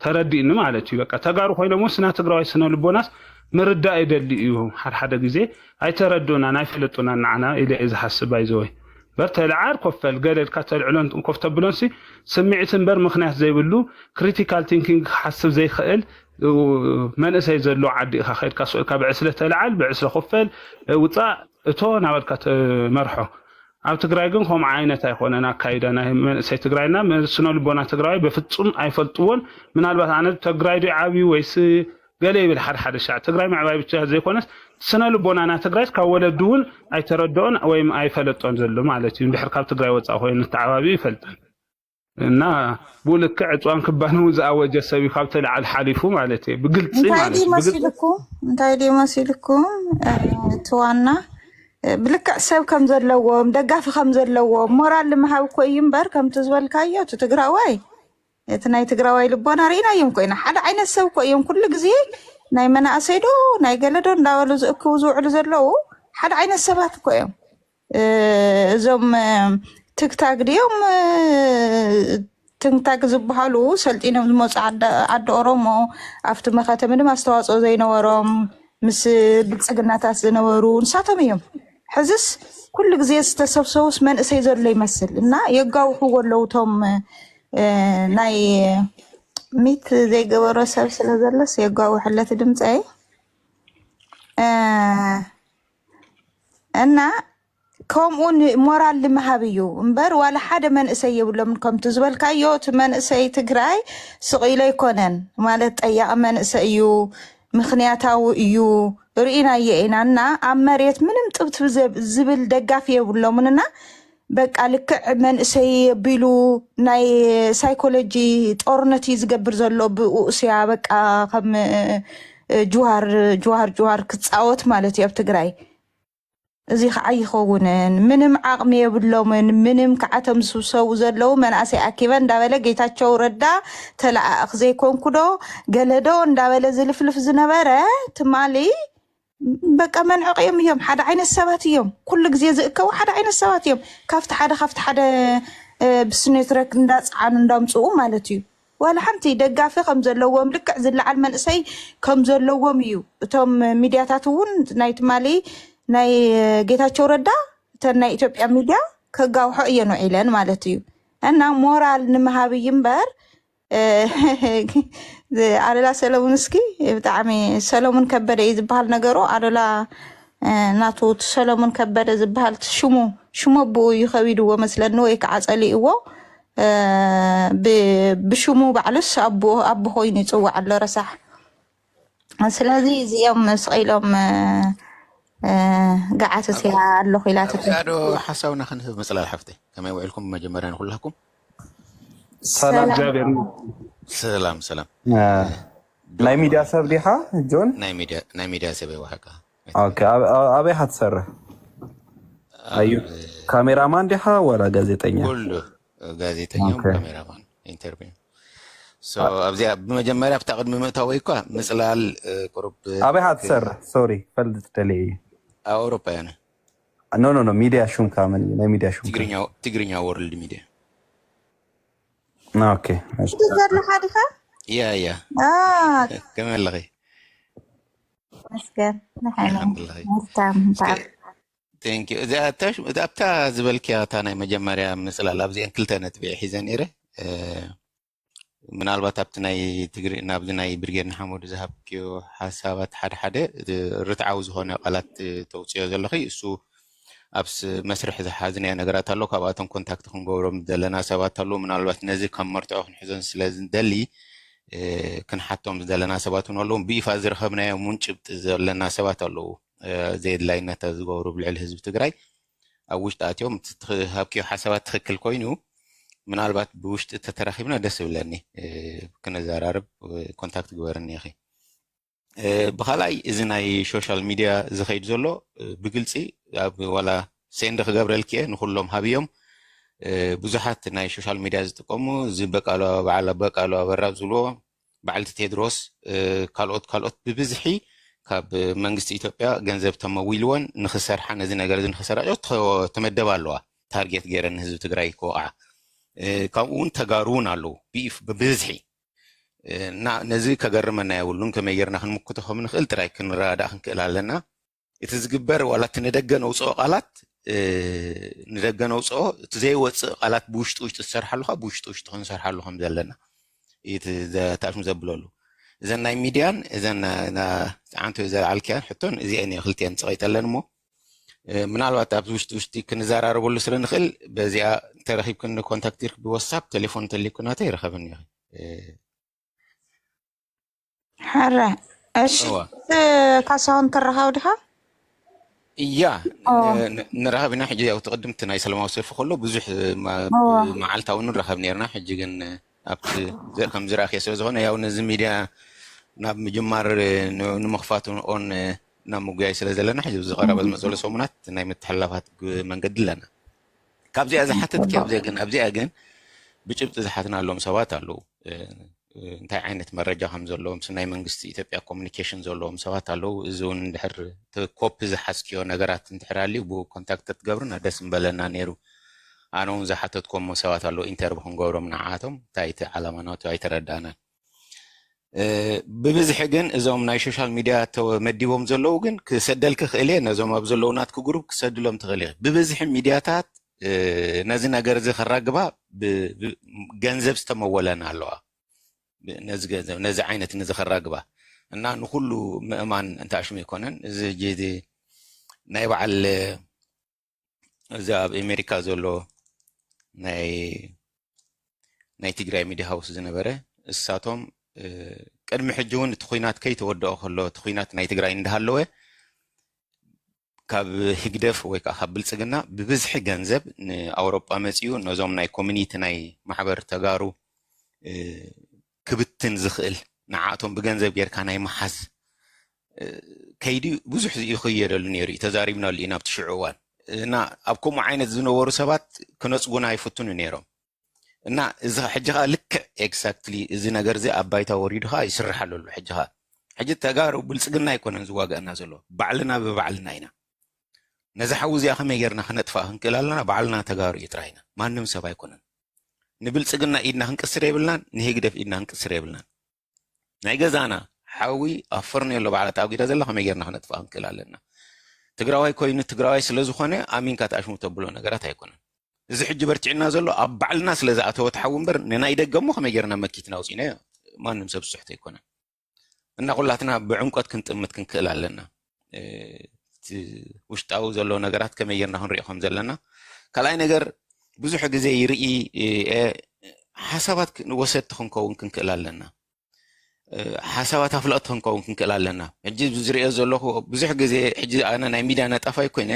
ተረዲእኒ ማለት እዩ በቃ ተጋሩ ኮይኖም ስና ትግራዋይ ስነ ልቦናስ ምርዳእ ይደሊ እዩ ሓደ ግዜ ኣይተረዱና ናይፈልጡና ንዓና ኢለ ዝሓስብ ኣይዘወይ በርተልዓር ኮፈል ገለልካ ተልዕሎን ኮፍተብሎንሲ ስምዒትን በር ምክንያት ዘይብሉ ክሪቲካል ቲንኪንግ ሓስብ ዘይኽእል መንእሰይ ዘሎ ዓዲ ኢኻ ኸይድካ ስኡልካ ብዕስለ ተልዓል ብዕስለ ኮፈል ውፃእ እቶ ናበልካ መርሖ ኣብ ትግራይ ግን ከም ዓይነት ኣይኮነን ኣካይዳ ናይ መንእሰይ ትግራይና ስነ ልቦና ትግራይ በፍጹም ኣይፈልጥዎን ምናልባት ኣነ ትግራይ ዶ ዓብዩ ወይስ ገለ ይብል ሓደ ሻዕ ትግራይ ምዕባይ ብቻ ዘይኮነስ ስነ ልቦናና ትግራይ ካብ ወለዱ እውን ኣይተረድኦን ወይም ኣይፈለጦን ዘሎ ማለት እዩ ድሕር ካብ ትግራይ ወፃእ ኮይኑ ተዓባቢ ይፈልጥን እና ብልክዕ ዕፅዋን ክባኑ ዝኣወጀ ሰብ ካብ ተልዓል ሓሊፉ ማለት እዩ ብግልፂ ማለት እዩ እንታይ ዲ መሲልኩም ትዋና ብልክዕ ሰብ ከም ዘለዎም ደጋፊ ከም ዘለዎም ሞራል ልምሃብ ኮይ እምበር ከም ትዝበልካዮ ትግራዋይ እቲ ናይ ትግራዋይ ልቦና ሪናዮም ኮይና ሓደ ዓይነት ሰብ ኮይም ኩሉ ግዜ ናይ መናእሰይዶ ናይ ገለዶ እንዳበሉ ዝእክቡ ዝውዕሉ ዘለው ሓደ ዓይነት ሰባት እኮ እዮም እዞም ትክታክ ድዮም ትንታግ ዝበሃሉ ሰልጢኖም ዝመፁ ዓዲ ኦሮሞ ኣብቲ መኸተሚ ድማ ኣስተዋፅኦ ዘይነበሮም ምስ ብልፅግናታት ዝነበሩ ንሳቶም እዮም ሕዝስ ኩሉ ግዜ ዝተሰብሰቡስ መንእሰይ ዘሎ ይመስል እና የጋውሕዎ ኣለዉ እቶም ናይ ሚት ዘይገበሮ ሰብ ስለ ዘለስ የጋውሕለት ድምፂ እና ከምኡን ሞራል ልመሃብ እዩ እምበር ዋላ ሓደ መንእሰይ የብሎም ከምቲ ዝበልካዮ እቲ መንእሰይ ትግራይ ስቂሎ ይኮነን ማለት ጠያቂ መንእሰይ እዩ ምክንያታዊ እዩ ርኢናዮ ኢና እና ኣብ መሬት ምንም ጥብትብ ዝብል ደጋፊ የብሎምንና በቃ ልክዕ መንእሰይ ኣቢሉ ናይ ሳይኮሎጂ ጦርነት እዩ ዝገብር ዘሎ ብኡስያ በቃ ከም ጅዋር ክፃወት ማለት እዩ ኣብ ትግራይ እዚ ከዓ ይኸውንን ምንም ዓቕሚ የብሎምን ምንም ከዓቶም ዝስብሰቡ ዘለው መናእሰይ ኣኪበ እንዳበለ ጌታቸው ረዳ ተለኣኽ ዘይኮንኩዶ ገለዶ እንዳበለ ዝልፍልፍ ዝነበረ ትማሊ በቃ መንዕቂዮም እዮም ሓደ ዓይነት ሰባት እዮም ኩሉ ግዜ ዝእከቡ ሓደ ዓይነት ሰባት እዮም ካብቲ ሓደ ብስኔትረክ እንዳፅዓኑ እንዳምፅኡ ማለት እዩ ዋላ ሓንቲ ደጋፊ ከም ዘለዎም ልክዕ ዝለዓል መንእሰይ ከም ዘለዎም እዩ እቶም ሚድያታት እውን ናይ ትማሊ ናይ ጌታቸው ረዳ እተን ናይ ኢትዮጵያ ሚድያ ከጋውሖ እየን ውዒለን ማለት እዩ እና ሞራል ንምሃብ እምበር ኣለላ ሰለሙን እስኪ ብጣዕሚ ሰለሙን ከበደ እዩ ዝበሃል ነገሩ ኣለላ ናቱ ሰለሙን ከበደ ዝበሃል ሽሙ ኣቦኡ ይኸቢድዎ መስለኒ ወይ ከዓ ፀሊእዎ ብሽሙ ባዕሉስ ኣቦ ኮይኑ ይፅዋዕ ኣሎ ረሳሕ ስለዚ እዚኦም ስቂሎም قعدت يا اللخيلات هذا حساونا خنه مثلا الحفتة كما يوعلكم مجمرا كلكم سلام جابر سلام ناي ميديا سبديها جون ناي ميديا سبي وهكا اوكي ابي حتسر ايو كاميرامان ديها ولا غازيتانيا كله غازيتانيا وكاميرامان انترفيو سو ابزي بمجمرا بتقدم متاويكا مثلا قرب ابي حتسر سوري فلت تلي أوروبيان نو ميديا شون كامل لا ميديا شون تجرينيا وورلد ميديا اوكي تقدر لحالها يا كمان لغي مسكين الحمد لله ثانك يو اذا بتا زبلك يا تانا مجمريا مثلا لابزي كلتنا تبيع حزن ايره ምናልባት ኣብቲ ናይ ትግሪ ናብዚ ናይ ብርጌድ ንሓመዱ ዝሃብክዮ ሓሳባት ሓደ ርትዓዊ ዝኾነ ቃላት ተውፅዮ ዘለኺ እሱ ኣብስ መስርሕ ዝሓዝናዮ ነገራት ኣሎ ካብኣቶም ኮንታክት ክንገብሮም ዘለና ሰባት ኣሎ ምናልባት ነዚ ከም መርትዖ ክንሕዞን ስለዝደሊ ክንሓቶም ዘለና ሰባት እውን ኣለዉ ብይፋ ዝረኸብናዮም እውን ጭብጢ ዘለና ሰባት ኣለዉ ዘየድላይነት ዝገብሩ ብልዕሊ ህዝቢ ትግራይ ኣብ ውሽጢ ኣትዮም ሃብክዮ ሓሳባት ትክክል ኮይኑ ምናልባት ብውሽጢ ተተራኺብና ደስ ይብለኒ ክነዘራርብ ኮንታክት ግበርኒ ይኺ ብኻልኣይ እዚ ናይ ሶሻል ሚድያ ዝኸይድ ዘሎ ብግልፂ ኣብ ዋላ ሴንድ ክገብረልክ እየ ንኩሎም ሃብዮም ብዙሓት ናይ ሶሻል ሚድያ ዝጥቀሙ ዝበቃሉ በዓል በቃሉ ኣበራብ ዝብልዎ በዓልቲ ቴድሮስ ካልኦት ብብዝሒ ካብ መንግስቲ ኢትዮጵያ ገንዘብ ተመዊልዎን ንክሰርሓ ነዚ ነገር እዚ ንክሰራጮ ተመደባ ኣለዋ ታርጌት ገይረን ህዝቢ ትግራይ ክወቕዓ ከምኡውን ተጋሩን ኣለዉ ብብዝሒ ነዚ ከገርመና የብሉን ከመይ ጌርና ክንምክቶ ከም ንኽእል ጥራይ ክንረዳእ ክንክእል ኣለና እቲ ዝግበር ዋላ እቲ ንደገ ነውፅኦ ቃላት ንደገ ነውፅኦ እቲ ዘይወፅእ ቃላት ብውሽጢ ዝሰርሓ ኣለካ ብውሽጢ ክንሰርሓ ኣሎ ከም ዘለና እቲ ተኣሽሙ ዘብለሉ እዘን ናይ ሚድያን እዘን ዓንቶ ዘለዓልክያን ሕቶን እዚአን ክልቲአን ፀቒጠለን እሞ ምናልባት ኣብ ውሽጢ ክንዘራረበሉ ስለ ንኽእል በዚኣ ተረኺብክን ኮንታክት ይርክ ብዋትስኣፕ ቴሌፎን ተሊኩናተ ይረኸብኒ ይኸ ሓረ እሺ ካሳሁን ተረኻብ ዲኻ እያ ንረኸብ ኢና ሕጂ ያው ትቕድምቲ ናይ ሰላማዊ ሰልፊ ከሎ ብዙሕ መዓልታዊ ንረኸብ ነርና ሕጂ ግን ኣብቲ ከም ዝረኣኽየ ስለ ዝኾነ ያው ነዚ ሚድያ ናብ ምጅማር ንምኽፋት ኦን ናብ ምጉያይ ስለ ዘለና ሕጂ ዝቐረበ ዝመፀሉ ሰሙናት ናይ ምትሕልላፋት መንገዲ ኣለና ካብዚኣ ዝሓተትኪ ኣብዚኣ ግን ብጭብጢ ዝሓትናሎም ሰባት ኣለዉ እንታይ ዓይነት መረጃ ከም ዘለዎም ስናይ መንግስቲ ኢትዮጵያ ኮሙኒኬሽን ዘለዎም ሰባት ኣለው እዚ እውን እንድሕር ኮፒ ዝሓዝክዮ ነገራት እንድሕራልዩ ብኮንታክት ትገብሩና ደስ ምበለና ነይሩ ኣነ እውን ዝሓተትኩም ሰባት ኣለው ኢንተርቪው ክንገብሮም ንዓቶም እንታይ እቲ ዓላማናቱ ኣይተረዳእናን ብብዝሒ ግን እዞም ናይ ሶሻል ሚድያ ተመዲቦም ዘለዉ ግን ክሰደልክ ክእል እየ ነዞም ኣብ ዘለዉ ናትኩ ግሩፕ ክሰድሎም ትኽእል እየ ብብዝሒ ሚድያታት ነዚ ነገር እዚ ከራግባ ገንዘብ ዝተመወለና ኣለዋ ነዚ ዓይነት ነዚ ከራግባ እና ንኩሉ ምእማን እንታሽሙ ይኮነን እዚ ጀዲ ናይ በዓል እዚ ኣብ ኣሜሪካ ዘሎ ናይ ትግራይ ሚድያ ሃውስ ዝነበረ እሳቶም ቅድሚ ሕጂ እውን እቲ ኩናት ከይተወድኦ ከሎ እቲ ኩናት ናይ ትግራይ እንዳሃለወ ካብ ህግደፍ ወይ ከዓ ካብ ብልፅግና ብብዝሒ ገንዘብ ንኣውሮጳ መፅኡ ነዞም ናይ ኮሚኒቲ ናይ ማሕበር ተጋሩ ክብትን ዝኽእል ንዓቶም ብገንዘብ ጌርካ ናይ መሓዝ ከይዲ ብዙሕ ይኽየደሉ ነይሩ እዩ ተዛሪብናሉ ኢና ኣብቲ ሽዑ እዋን እና ኣብ ከምኡ ዓይነት ዝነበሩ ሰባት ክነፅጉና ኣይፍቱን ነይሮም እና እዚ ሕጂ ኸ ልክዕ ኤግዛክትሊ እዚ ነገር እዚ ኣብ ባይታ ወሪዱ ኸ ይስራሕ ኣለሉ ሕጂ ኸ ሕጂ ተጋሩ ብልፅግና ኣይኮነን ዝዋግአና ዘሎ ባዕልና ብባዕልና ኢና ነዚ ሓዊ እዚኣ ከመይ ጌርና ክነጥፋእ ክንክእል ኣለና ባዕልና ተጋሩ እዩ ጥራይና ማንም ሰብ ኣይኮነን ንብልፅግና ኢድና ክንቅስር የብልናን ንህግደፍ ኢድና ክንቅስር የብልናን ናይ ገዛና ሓዊ ኣብ ፈርኔሎ ባዕላት ኣጉዳ ዘላ ከመይ ጌርና ክነጥፋእ ክንክእል ኣለና ትግራዋይ ኮይኑ ትግራዋይ ስለ ዝኾነ ኣሚንካ ተኣሽሙ ተብሎ ነገራት ኣይኮነን እዚ ሕጂ በርቲዕና ዘሎ ኣብ ባዕልና ስለ ዝኣተወ ተሓዊ እምበር ንናይ ደገሞ ከመይ ጌርና መኪትና ውፂና ማንም ሰብ ዝስሕቶ ኣይኮነን እና ኩላትና ብዕምቆት ክንጥምት ክንክእል ኣለና ውሽጣዊ ዘሎ ነገራት ከመይ ጌርና ክንሪኦ ከም ዘለና ካልኣይ ነገር ብዙሕ ግዜ ይርኢ ሓሳባት ወሰድቲ ክንከውን ክንክእል ኣለና ሓሳባት ኣፍለቕቲ ክንከውን ክንክእል ኣለና ሕጂ ዝሪኦ ዘለኹ ብዙሕ ግዜ ሕጂ ኣነ ናይ ሚድያ ነጠፋ ይኮይነ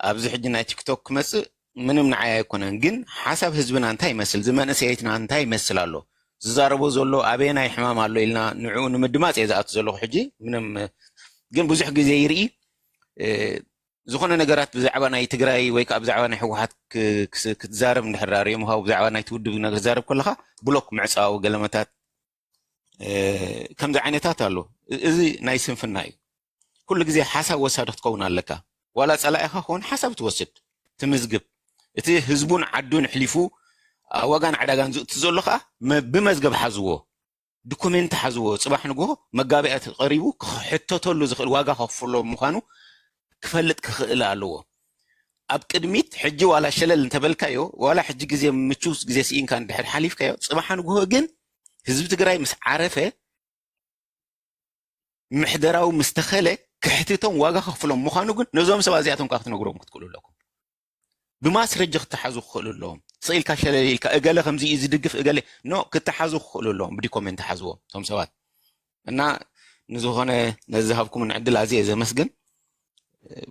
ኣብዚ ሕጂ ናይ ቲክቶክ ክመፅእ ምንም ንዓይ ኣይኮነን ግን ሓሳብ ህዝብና እንታይ ይመስል ዝመንእሰይትና እንታይ ይመስል ኣሎ ዝዛረቦ ዘሎ ኣበየናይ ሕማም ኣሎ ኢልና ንዕኡ ንምድማፅ እየ ዝኣቱ ዘለኹ ሕጂ ምንም ግን ብዙሕ ግዜ ይርኢ ዝኾነ ነገራት ብዛዕባ ናይ ትግራይ ወይ ከዓ ብዛዕባ ናይ ሕወሓት ክትዛረብ እንድሕር ርዮም ሃው ብዛዕባ ናይ ትውድብ ነገር ዝዛረብ ከለካ ብሎክ ምዕፃዊ ገለመታት ከምዚ ዓይነታት ኣሎ እዚ ናይ ስንፍና እዩ ኩሉ ግዜ ሓሳብ ወሳዲ ክትከውን ኣለካ ዋላ ፀላኢኻ ክኸውን ሓሳብ ትወስድ ትምዝግብ እቲ ህዝቡን ዓዱን ሕሊፉ ኣብ ወጋን ዕዳጋን ዝእቱ ዘሎ ከዓ ብመዝገብ ሓዝዎ ዶኩሜንት ሓዝዎ ፅባሕ ንግሆ መጋቢያት ቀሪቡ ክሕተተሉ ዝኽእል ዋጋ ከኽፍሎ ምዃኑ ክፈልጥ ክኽእል ኣለዎ ኣብ ቅድሚት ሕጂ ዋላ ሸለል እንተበልካዮ ዋላ ሕጂ ግዜ ምቹስ ግዜ ስኢንካ እንድሕር ሓሊፍካዮ ፅባሕ ንግሆ ግን ህዝቢ ትግራይ ምስ ዓረፈ ምሕደራዊ ምስ ተኸለ ክሕትቶም ዋጋ ከኽፍሎም ምዃኑ ግን ነዞም ሰባት እዚኣቶም ካ ክትነግሮም ክትክእሉ ኣለኩም ብማስረጃ ክትሓዙ ክኽእሉ ኣለዎም ስኢልካ ሸለል ኢልካ እገለ ከምዚ እዩ ዝድግፍ እገለ ኖ ክትሓዙ ክኽእሉ ኣለዎም ብዶኩሜንት ሓዝዎ እቶም ሰባት እና ንዝኾነ ነዝሃብኩም ንዕድል ኣዝየ ዘመስግን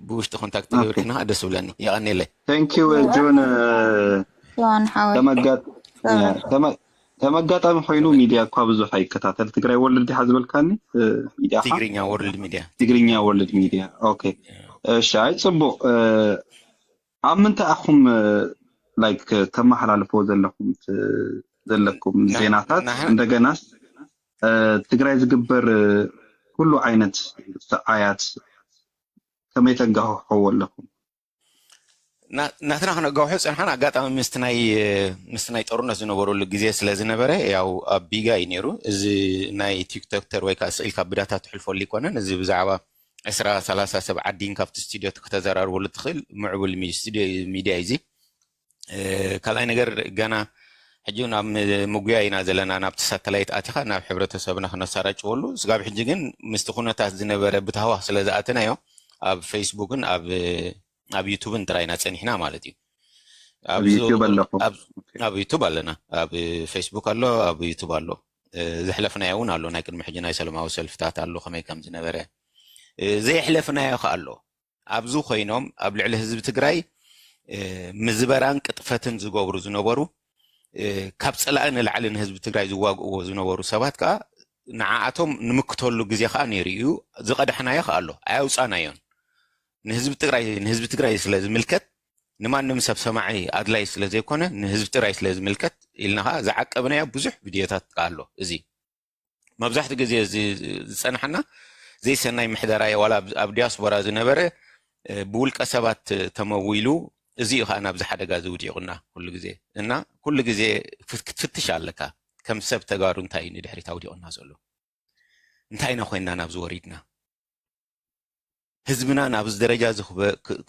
ብውሽጢ ኮንታክት ገብርና ደስ ብለኒ ይቐኒለይ ቴንኪዩ ጆን ተመጋጣሚ ኮይኑ ሚድያ እኳ ብዙሕ ኣይከታተል ትግራይ ወርልድ ዲሓ ዝበልካኒ ሚድያ ትግርኛ ወርልድ ሚድያ ኦኬ እሺ ኣይ ፅቡቕ ኣብ ምንታይ ኣኹም ላይክ ተመሓላልፎ ዘለኩም ዜናታት እንደገና ትግራይ ዝግበር ኩሉ ዓይነት ሰዓያት ከመይ ተጋሕሕዎ ኣለኩም ናትና ክነጋውሑ ፀንሓና ኣጋጣሚ ምስቲ ናይ ጦርነት ዝነበረሉ ግዜ ስለ ዝነበረ ያው ኣብ ቢጋ እዩ ነይሩ እዚ ናይ ቲክቶክተር ወይ ከዓ ስኢልካ ብዳታ ትሕልፈሉ ይኮነን እዚ ብዛዕባ 20-30 ሰብ ዓዲን ካብቲ ስቱድዮ ክተዘራርበሉ ትኽእል ምዕቡል ሚድያ እዚ ካልኣይ ነገር ገና ሕጂ ናብ ምጉያ ኢና ዘለና ናብቲ ሳተላይት ኣቲኻ ናብ ሕብረተሰብና ክነሰራጭወሉ ስጋብ ሕጂ ግን ምስቲ ኩነታት ዝነበረ ብታህዋህ ስለ ዝኣተናዮ ኣብ ፌስቡክን ኣብ ዩቱብን ጥራይና ፀኒሕና ማለት እዩ ኣብ ዩቱብ ኣለና ኣብ ፌስቡክ ኣሎ ኣብ ዩቱብ ኣሎ ዘሕለፍናዮ እውን ኣሎ ናይ ቅድሚ ሕጂ ናይ ሰላማዊ ሰልፍታት ኣሎ ከመይ ከም ዝነበረ ዘየሕለፍናዮ ኸ ኣሎ ኣብዙ ኮይኖም ኣብ ልዕሊ ህዝቢ ትግራይ ምዝበራን ቅጥፈትን ዝገብሩ ዝነበሩ ካብ ፀላእ ንላዕሊ ንህዝቢ ትግራይ ዝዋግእዎ ዝነበሩ ሰባት ከዓ ንዓኣቶም ንምክተሉ ግዜ ከዓ ነይሩ እዩ ዝቐድሕናዮ ኸ ኣሎ ኣያውፃናዮን ንህዝቢ ትግራይ ስለ ዝምልከት ንማንም ሰብ ሰማዒ ኣድላይ ስለ ዘይኮነ ንህዝቢ ጥራይ ስለ ዝምልከት ኢልናኻ ዝዓቀብናዮ ብዙሕ ቪድዮታት ኣሎ እዚ መብዛሕትኡ ግዜ ዝፀናሕና ዘይሰናይ ምሕደራይ ዋላ ኣብ ዲያስፖራ ዝነበረ ብውልቀ ሰባት ተመዊሉ እዚ ከዓ ናብዚ ሓደጋ ዝውድቑና ኩሉ ግዜ እና ኩሉ ግዜ ክትፍትሽ ኣለካ ከም ሰብ ተጋሩ እንታይ እዩ ንድሕሪት ኣውዲቑና ዘሎ እንታይ ኢና ኮይንና ናብዚ ወሪድና ህዝብና ናብዚ ደረጃ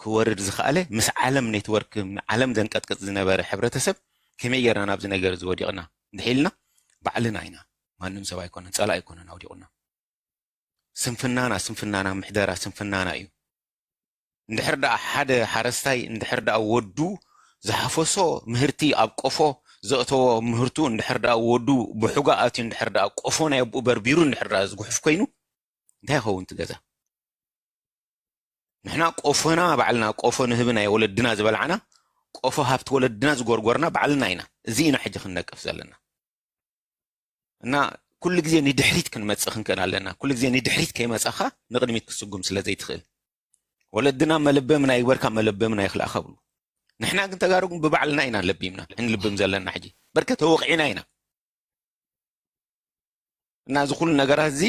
ክወርድ ዝኽኣለ ምስ ዓለም ኔትወርክ ዓለም ዘንቀጥቅጥ ዝነበረ ሕብረተሰብ ከመይ ጌርና ናብዚ ነገር ዝወዲቕና እንድሒልና ባዕልና ኢና ማንም ሰብ ኣይኮነን ፀላ ኣይኮነን ኣውዲቑና ስንፍናና ምሕደራ ስንፍናና እዩ እንድሕር ደኣ ሓደ ሓረስታይ እንድሕር ደኣ ወዱ ዝሓፈሶ ምህርቲ ኣብ ቆፎ ዘእተዎ ምህርቱ እንድሕር ደኣ ወዱ ብሑጋ ኣትዩ እንድሕር ደኣ ቆፎ ናይ ኣቡኡ በርቢሩ እንድሕር ደኣ ዝጉሕፍ ኮይኑ እንታይ ይኸውን ትገዛ ንሕና ቆፎና ባዕልና ቆፎ ንህብና የወለድና ዝበልዓና ቆፎ ሃብቲ ወለድና ዝጎርጎርና ባዕልና ኢና እዚ ኢና ሕጂ ክንነቅፍ ዘለና እና ኩሉ ግዜ ንድሕሪት ክንመፅእ ክንክእል ኣለና ኩሉ ግዜ ንድሕሪት ከይመፀኻ ንቅድሚት ክስጉም ስለ ዘይትኽእል ወለድና መለበምና ይግበርካ መለበምና ይኽልእኻ ብሉ ንሕና ግን ተጋሩ ግን ብባዕልና ኢና ለቢምና ንልብም ዘለና ሕጂ በርከ ተወቂዕና ኢና እና እዚ ኩሉ ነገራት እዚ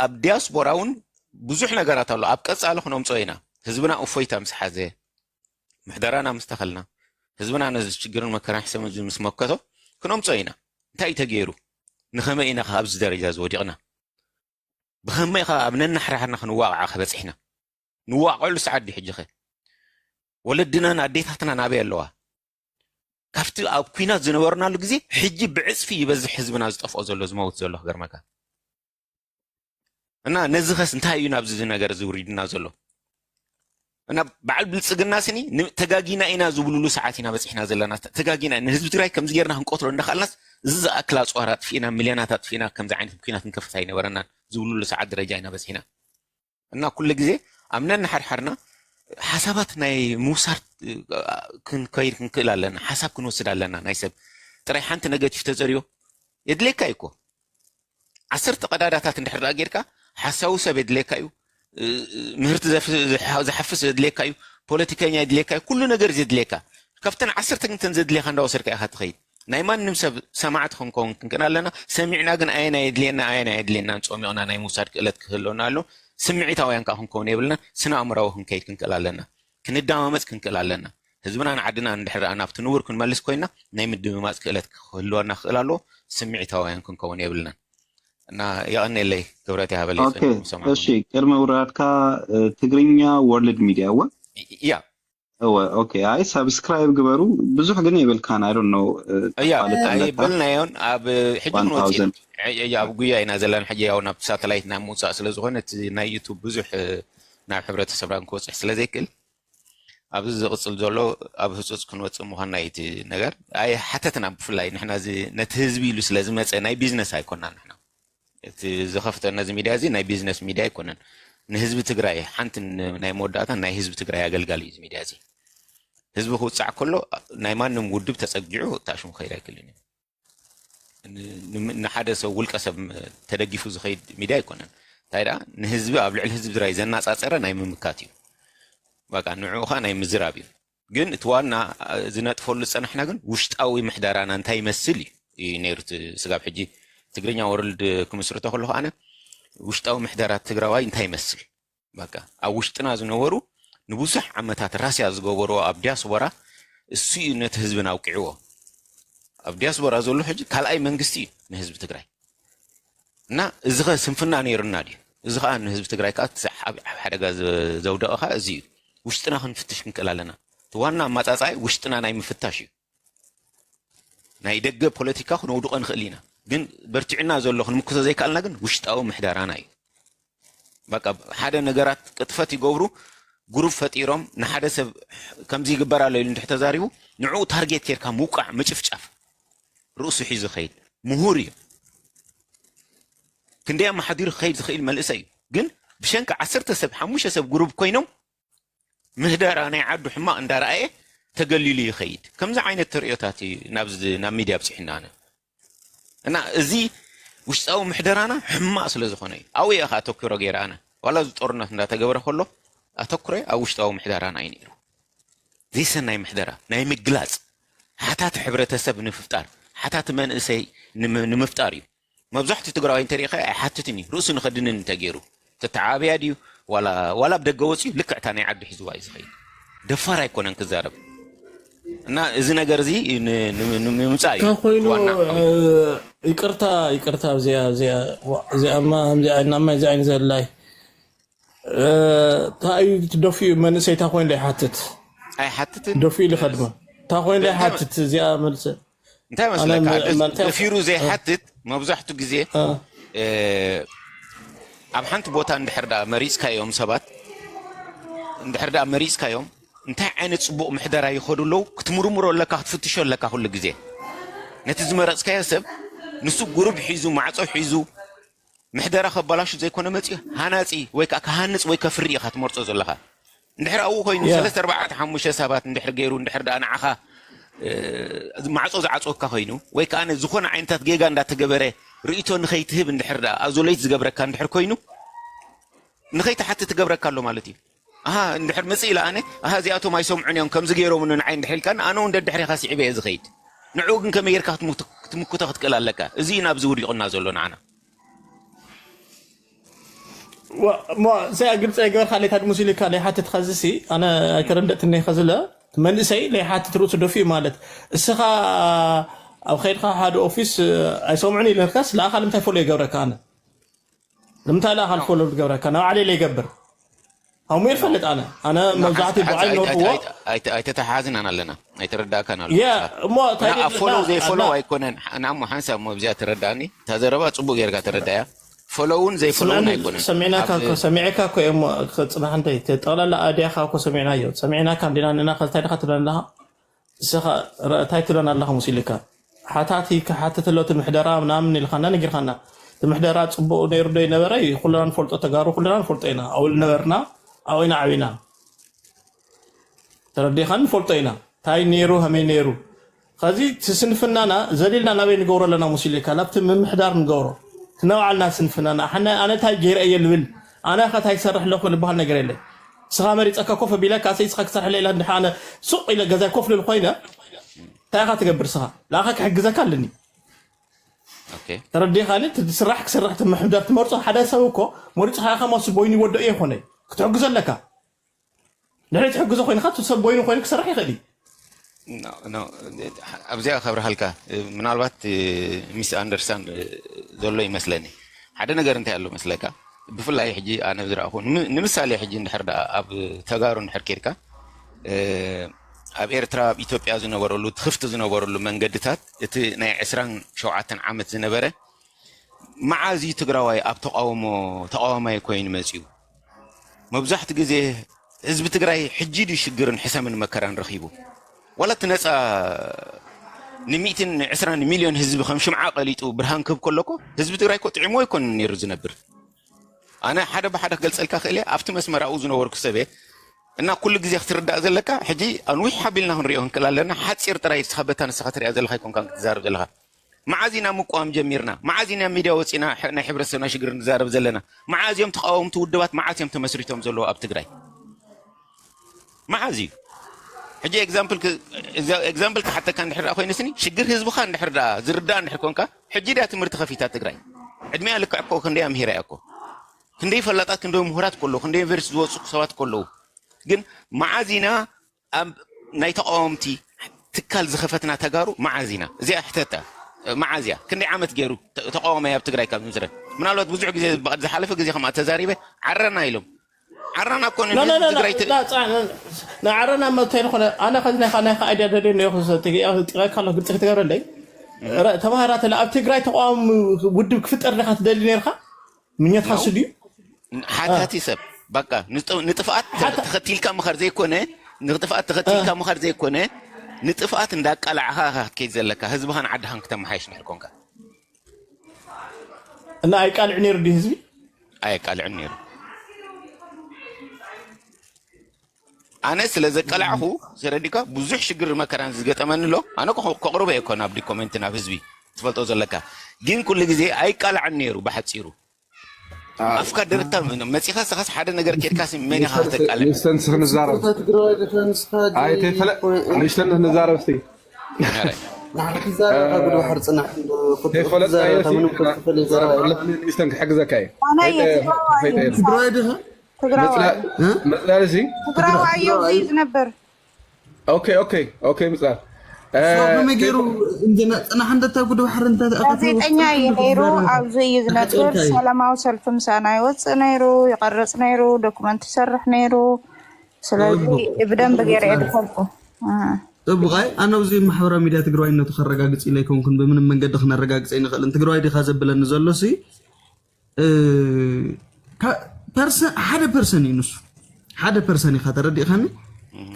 ኣብ ዲያስፖራ እውን ብዙሕ ነገራት ኣሎ ኣብ ቀፃሊ ክነምፆ ኢና ህዝብና እፎይታ ምስ ሓዘ ምሕደራና ምስ ተኸልና ህዝብና ነዚ ችግርን መከራን ሕሰብ ምስ መከቶ ክነምፆ ኢና እንታይ እዩ ተገይሩ ንኸመይ ኢና ኣብዚ ደረጃ ዝወዲቕና ብኸመይ ኸ ኣብ ነናሕራሕርና ክንዋቕዓ ከበፂሕና ንዋቕዐሉ ሰዓት ዲ ሕጂ ኸ ወለድናን ኣዴታትና ናበይ ኣለዋ ካብቲ ኣብ ኩናት ዝነበርናሉ ግዜ ሕጂ ብዕፅፊ ይበዝሕ ህዝብና ዝጠፍኦ ዘሎ ዝመውት ዘሎ ክገርመካ እና ነዚ ኸስ እንታይ እዩ ናብዚ ነገር ዝውሪድና ዘሎ እና በዓል ብልፅግና ስኒ ተጋጊና ኢና ዝብልሉ ሰዓት ኢና በፂሕና ዘለና ተጋጊና ንህዝቢ ትግራይ ከምዚ ጌርና ክንቆትሎ እንዳኻልናስ እዚ ዝኣክላ ፅዋር ኣጥፊእና ሚልዮናት ኣጥፊእና ከምዚ ዓይነት ኩናት ክንከፍታ ኣይነበረናን ዝብልሉ ሰዓት ደረጃ ኢና በፂሕና እና ኩሉ ግዜ ኣብ ነናሓርሓርና ሓሳባት ናይ ምውሳድ ክንከይድ ክንክእል ኣለና ሓሳብ ክንወስድ ኣለና ናይ ሰብ ጥራይ ሓንቲ ነገቲፍ ተዘርዮ የድሌካ እኮ 10 ቀዳዳታት እንድሕር ደኣ ጌርካ ሓሳቡ ሰብ የድሌካ እዩ ምህርቲ ዝሓፍስ የድሌካ እዩ ፖለቲከኛ የድሌካ እዩ ኩሉ ነገር ዘድሌካ ካብተን 10 ግንተን ዘድሌካ እንዳወሰድካ ኢኻ ትኸይድ ናይ ማንም ሰብ ሰማዕቲ ክንከውን ክንክእል ኣለና ሰሚዕና ግን ኣየና የድሌና ንፆሚቕና ናይ ምውሳድ ክእለት ክህልወና ኣሎ ስምዒታውያን ከዓ ክንከውን የብልና ስነ ኣእምራዊ ክንከይድ ክንክእል ኣለና ክንዳማመፅ ክንክእል ኣለና ህዝብና ንዓድና እንድሕር ደኣ ናብቲ ንቡር ክንመልስ ኮይና ናይ ምድምማፅ ክእለት ክህልወና ክእል ኣለዎ ስምዒታውያን ክንከውን የብልና እና يغني ክብረት ያበለ እሺ ቅድመ ውራድካ ትግርኛ ወርልድ ሚዲያ ወ ያ ኦኬ አይ ሰብስክራይብ ግበሩ ብዙሕ ግን ይብልካን አይ ዶንት ኖ ይብልናዮን ኣብ ሕጂ ነው ኣብ ጉያ ኢና ዘለና ሕጂ ያው ናብ ሳተላይት ናብ ሙፃ ስለ ዝኾነ ናይ ዩቲዩብ ብዙሕ ናብ ሕብረተሰብና ክወፅሕ ስለ ዘይክእል ኣብዚ ዝቕፅል ዘሎ ኣብ ህፁፅ ክንወፅእ ምዃንና እቲ ነገር ኣይ ሓተትና ብፍላይ ንሕና ነቲ ህዝቢ ኢሉ ስለ ዝመፀ ናይ ቢዝነስ ኣይኮንና ንሕና እቲ ዝኸፍተና እዚ ሚድያ እዚ ናይ ቢዝነስ ሚድያ ኣይኮነን ንህዝቢ ትግራይ ሓንቲ ናይ መወዳእታ ናይ ህዝቢ ትግራይ ኣገልጋሊ እዩ ሚድያ እዚ ህዝቢ ክውፃዕ ከሎ ናይ ማንም ውድብ ተፀጊዑ ታሽሙ ከይድ ኣይክእልን ንሓደ ሰብ ውልቀ ሰብ ተደጊፉ ዝኸይድ ሚድያ ኣይኮነን እንታይ ደኣ ንህዝቢ ኣብ ልዕሊ ህዝቢ ትግራይ ዘናፃፀረ ናይ ምምካት እዩ በቃ ንዕኡ ኸ ናይ ምዝራብ እዩ ግን እቲ ዋና ዝነጥፈሉ ፀናሕና ግን ውሽጣዊ ምሕደራና እንታይ ይመስል እዩ ነይሩ ስጋብ ሕጂ ትግርኛ ወርልድ ክምስርቶ ከለኹ ኣነ ውሽጣዊ ምሕደራት ትግራዋይ እንታይ ይመስል በቃ ኣብ ውሽጥና ዝነበሩ ንብዙሕ ዓመታት ራስያ ዝገበርዎ ኣብ ዲያስፖራ እሱ እዩ ነቲ ህዝብና ኣውቂዕዎ ኣብ ዲያስፖራ ዘሎ ሕጂ ካልኣይ መንግስቲ እዩ ንህዝቢ ትግራይ እና እዚ ኸ ስንፍና ነይሩና ድዩ እዚ ከዓ ንህዝቢ ትግራይ ከዓ ኣብ ሓደጋ ዘውደቐ ከዓ እዚ እዩ ውሽጥና ክንፍትሽ ክንክእል ኣለና እቲ ዋና ኣማፃፃይ ውሽጥና ናይ ምፍታሽ እዩ ናይ ደገ ፖለቲካ ክንወድቆ ንኽእል ኢና ግን በርቲዕና ዘሎ ክንምክቶ ዘይከኣልና ግን ውሽጣዊ ምሕደራና እዩ በቃ ሓደ ነገራት ቅጥፈት ይገብሩ ግሩፕ ፈጢሮም ንሓደ ሰብ ከምዚ ይግበር ኣሎ ኢሉ እንድሕር ተዛሪቡ ንዕኡ ታርጌት ጌርካ ምውቃዕ ምጭፍጫፍ ርእሱ ሒዙ ዝኸይድ ምሁር እዩ ክንደይ ኣመሓዲሩ ክኸይድ ዝኽእል መልእሰይ እዩ ግን ብሸንኪ 10 ሰብ 5 ሰብ ግሩፕ ኮይኖም ምህደራ ናይ ዓዱ ሕማቕ እንዳረኣየ ተገሊሉ ይኸይድ ከምዚ ዓይነት ትርኢታት ናብ ሚድያ ብፅሒና ኣነ እና እዚ ውሽጣዊ ምሕደራና ሕማቕ ስለ ዝኾነ እዩ ኣብኡ ኢኻ ኣተኪሮ ገይረ ኣነ ዋላ እዚ ጦርነት እንዳተገበረ ከሎ ኣተኩረ ኣብ ውሽጣዊ ምሕደራና እዩ ነይሩ زي سناي محدرة ناي مجلاس حتى حبرة السب نفطار حتى منسي نمفطاري ما بزحت تقرأ إن تاريخ حتتني رؤوس نخدين نتجيرو تتعابي أديو ولا بدك جوزي لك اعتني عد حزواي صحيح دفار يكون انكزارب أنا إذا نجرزي نمساي كخوينو يكرتا زي أما زي الله تاي تدفي من سيتاخوين لي حاتت أي حاتت دفي لي خدمة تاخوين لي حاتت زي ملس انت مثلا فيرو زي حاتت ما بزحتو جزيه اب حنت بوتا اندحردا مريس كايوم سبات اندحردا مريس كايوم انت عينت صبوق محدرا يخدلو كتمرمرو لك تفتشو لك كل جزيه نتزمرص كايسب نسو جروب حيزو معصو حيزو محدرا خبلاش زي كونه مصي هاناصي ويك كهانص ويك فري خاتمرصو زلخا اندحر او خوينو 3 4 5 سبات اندحر غيرو اندحر دا انا عخا معصو زعصوكا خوينو ويك انا زخون عينتات جيجا انداتغبره ريتو نخيتهب اندحردا ازوليت زغبركا اندحر كوينو نخيت حتى تغبركا له مالتي اندحر مسيله انا زياتو ما يسمعون يوم كم زغيرو من عين دحيل كان انا وند دحري خاسي عبي زخيت نعوغن كميركا تمكو تختقلالك ازينا بزوري قلنا زلون انا ما زي قلت اقول خليت هاد موسيقى لي حتى تخزسي انا كرندتني خزله تمنسي لي حتى تروس دفي مالت اسخا او خيرخا هاد اوفيس ايسمعني لكاس لا خالم تفولي يقبرك لم تلا خال فولو يقبرك انا علي لي يقبر او مير فلت انا موزعتي بعين هو اي تتحازن انا لنا اي ترداك انا يا مو انا فولو زي فولو ايكون انا مو حنسا مو بزي ترداني تزربا صبو غيرك تردايا فولوون زي فولوون ايكون سمعك كو صباح انت تطلع لا اديخا كو سمعنايو سمعنا كان دينا خلتاي خطلنا سخا تايتلنا الله مسلكا حتاتي كحتت لوت المحدرا منامن الخنا نغير خنا المحدرا صبو نير دي نبري كلنا نفلط تغارو كلنا نفلطينا او نبرنا او عوينا تردي خن فلطينا تاي نيرو همي نيرو خزي تسنفنانا زليلنا نبي نغور لنا مسلكا لابت محدار نغورو تنوع الناس سنفنانا انا تاي غير اي لبل انا خاطاي سرح لكم بهال نغير لي سخامري صكا كوف بلا كاسي صخك سرح لي لان انا سوق الى غزا كوف للخوينا تاخا تقبر سخا لاخك حجزك لني اوكي تردي خالد تسرحك سرحت محمد تمرص حدا سوكو مريص خاخا ما سبويني ودو ايه هونه كتعجز لك نحن تحجز خوين خاطر سبويني خوينك سرح يخلي نو ابزي خبر حلقه منالبات ميس اندرستاند زولو يመስለني حدا ነገር እንተ ያለው መስለካ بفلاي حجي انا بزرا اكون نمثالي حجي እንደحردا اب تغارو እንደحركيركا اب ኤርትራ ኢትዮጵያ ዝነበረሉ ትخፍት ዝነበረሉ መንገድታት እቲ ናይ 27 ዓመት ዝነበረ ማዓዚ ትግራዋይ ኣብ ተቃውሞይ ኮይን መጽዩ መብዛሕት ግዜ ህዝብ ትግራይ ሕጂ ድሽግርን ሕሰምን መከራን ረኺቡ ولا تنسى نميتن 20 مليون حزب 5 شمعة قليتو برهان كب كلكو حزب تግራይ ኮ ጥዕሞ ይኮን ነይሩ ዝነብር انا حدا بحدا ገልጸልካ خلي افت مسمر او ዝነበርኩ ሰበ እና ኩሉ ግዜ ክትርዳእ ዘለካ ሕጂ አንዊሕ ሓቢልና ክንሪኦ እንከላለና ሓፂር ጥራይ ስኸበታን ስኸትሪያ ዘለካ ይኮን ካን ክትዛረብ ዘለካ معازينا مقام جميرنا معازينا ميديا وصينا نحبرسنا شجر نزارب زلنا معازيهم تقاوم تودبات معازيهم تمسريتهم زلوا اب تግራይ معازي حجي اكزامبل حتى كان نحر اخوي نسني شجر حزب خان نحر زردا نحر كونكا حجي دا تمرت خفيتا تግራይ ادمي لك اكو كندي امهيرا اكو كندي فلطات كندي مهرات كله كندي فيرس وصق سوات كله ግን معازينا ናይ ተቃውምቲ ትካል ዝኸፈትና ተጋሩ معازينا እዚኣ ሕተታ معازيا كندي عامت غيرو تقاومه يا بتግራይ ካብ ዝምስረ ምናልባት ብዙሕ ግዜ ዝሓለፈ ግዜ ከማ ተዛሪበ عرنا ኢሎም عرنا كون تግራይ لا عرنا ما تينخنا انا خذنا ايديا دليل ነው تግራይ ካለ ግልጽ ተገረለይ ተማሃራት ለአብ ትግራይ ተቃውም ውድብ ክፍጠር ለካ ትደሊ ነርካ ምንያት ሓስዱ ሓታቲ ሰብ በቃ ንጥፋት ተኸቲልካ ምኸር ዘይኮነ ንጥፋት ተኸቲልካ ምኸር ዘይኮነ نطفات እንዳቃላዓኻ ከይ ዘለካ ህዝብኻን ዓድኻን ከተማሓይሽ ነርኮንካ እና አይቃልዕ ነር ዲ ህዝቢ አይቃልዕ ነር ኣነ ስለ ዘቃላዓሁ ሰረዲካ ብዙሕ ሽግር መከራን ዝገጠመንሎ ኣነ ከቅርበ ይኮን ኣብዲ ኮሜንት ናብ ህዝቢ ትፈልጦ ዘለካ ግን ኩሉ ግዜ አይቃልዕ ነሩ በሓፂሩ أفكار درتها مسيخة سخص حدا نجار كيركاس مني خاطر على نستنسخ نزارة هاي تفلق نستنسخ نزارة بسي نحن زارة أقول واحد صنع تفلق نستنسخ حق زكاي تقراوي مثلا زي تقراوي أيوب زي نبر اوكي مثلا ما يجيروا عندنا أنا عندي تقول واحد أنت ጋዜጠኛ የነይሩ ኣብዚ እዩ ዝነብር ሰላማዊ ሰልፊ ምሳና ይወፅእ ነይሩ ይቀርፅ ነይሩ ዶክመንት ይሰርሕ ነይሩ ስለዚ ብደንብ ገይረ ይድፈልኩ طبعاي أنا وزي محورة ميديا تقرأي إنه تخرج إلى كونكن بمن من قد خنا رجع إنه خلنا تقرأي دي خازب بلا نزل سي حدا بيرسون ينص حدا بيرسون يخاطر دي خاني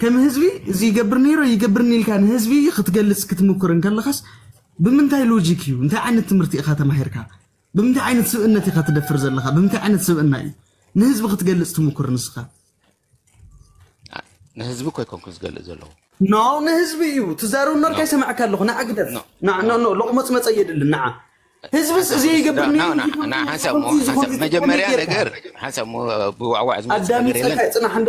كم هزبي زي يقبرني كان هزبي ختجلس كتمكرن كان لخص بمنتهى لوجيكيو انت عين تمرتي اخاته ماهركا بمنتهى عين سبئنتي خاتدفر زلخا بمنتهى عين سبئناي نهزب ختجلس تمكر نسخا نهزبك يكون كزجلس زلو نو نهزبي يو تزارو النار كاي سمعك الله نا اقدر نو لقمه مصيد لنا هزبس زي يقبرني انا حسب مجمريا نجر حسب بوعوع زمن ادامي تسكا صنا حند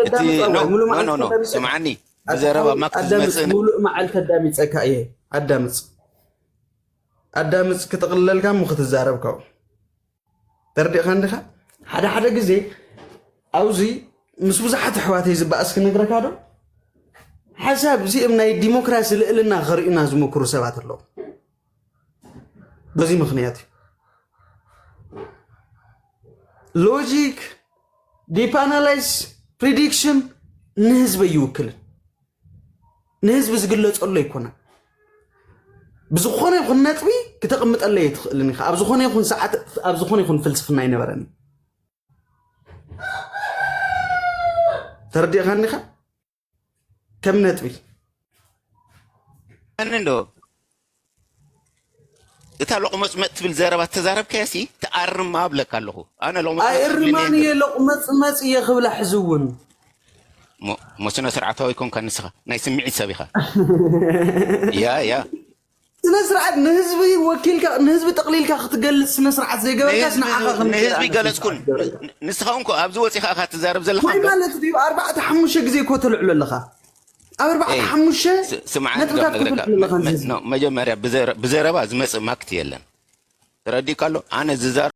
نو سمعني بزربا ماكتب مسن مع الكدامي تسكا ايه ادامس كتقلل كان مخ تزاربكو تردي خندخه حدا غزي اوزي مس بزحت حواتي زباس كنغركا دو حساب زي امنا الديمقراطي لنا غرينا زمكرو سبات الله بزي مخنياتي لوجيك ديب اناليز بريدكشن نهزب يوكل نهزب زغلص الله يكون بزخونه يكون نطبي كتقمط الله يتخلني اب زخونه يكون ساعات اب زخونه يكون فلسفنا ينبرني تردي خانيخه كم نطبي انندو اتا لقمص متبل زربات تزارب كاسي تقرم ما بلك الله انا لقمص ايرماني لقمص يخبل حزون مشنا سرعته يكون كان نسخه ناي سمعي سبيخه يا سنسرعت نهزبي وكيلك نهزبي تقليلك ختجلس سنسرعت زي قبلكاس نعاقه نهزبي جلسكن نسخونكو ابز وصيخه تزارب زلخه ما مالت دي 4-5 غزي كوتل عللخه 4-5 سمعت نو مجمريا بزربا زمص ماكت يلن تردي قالو انا ززار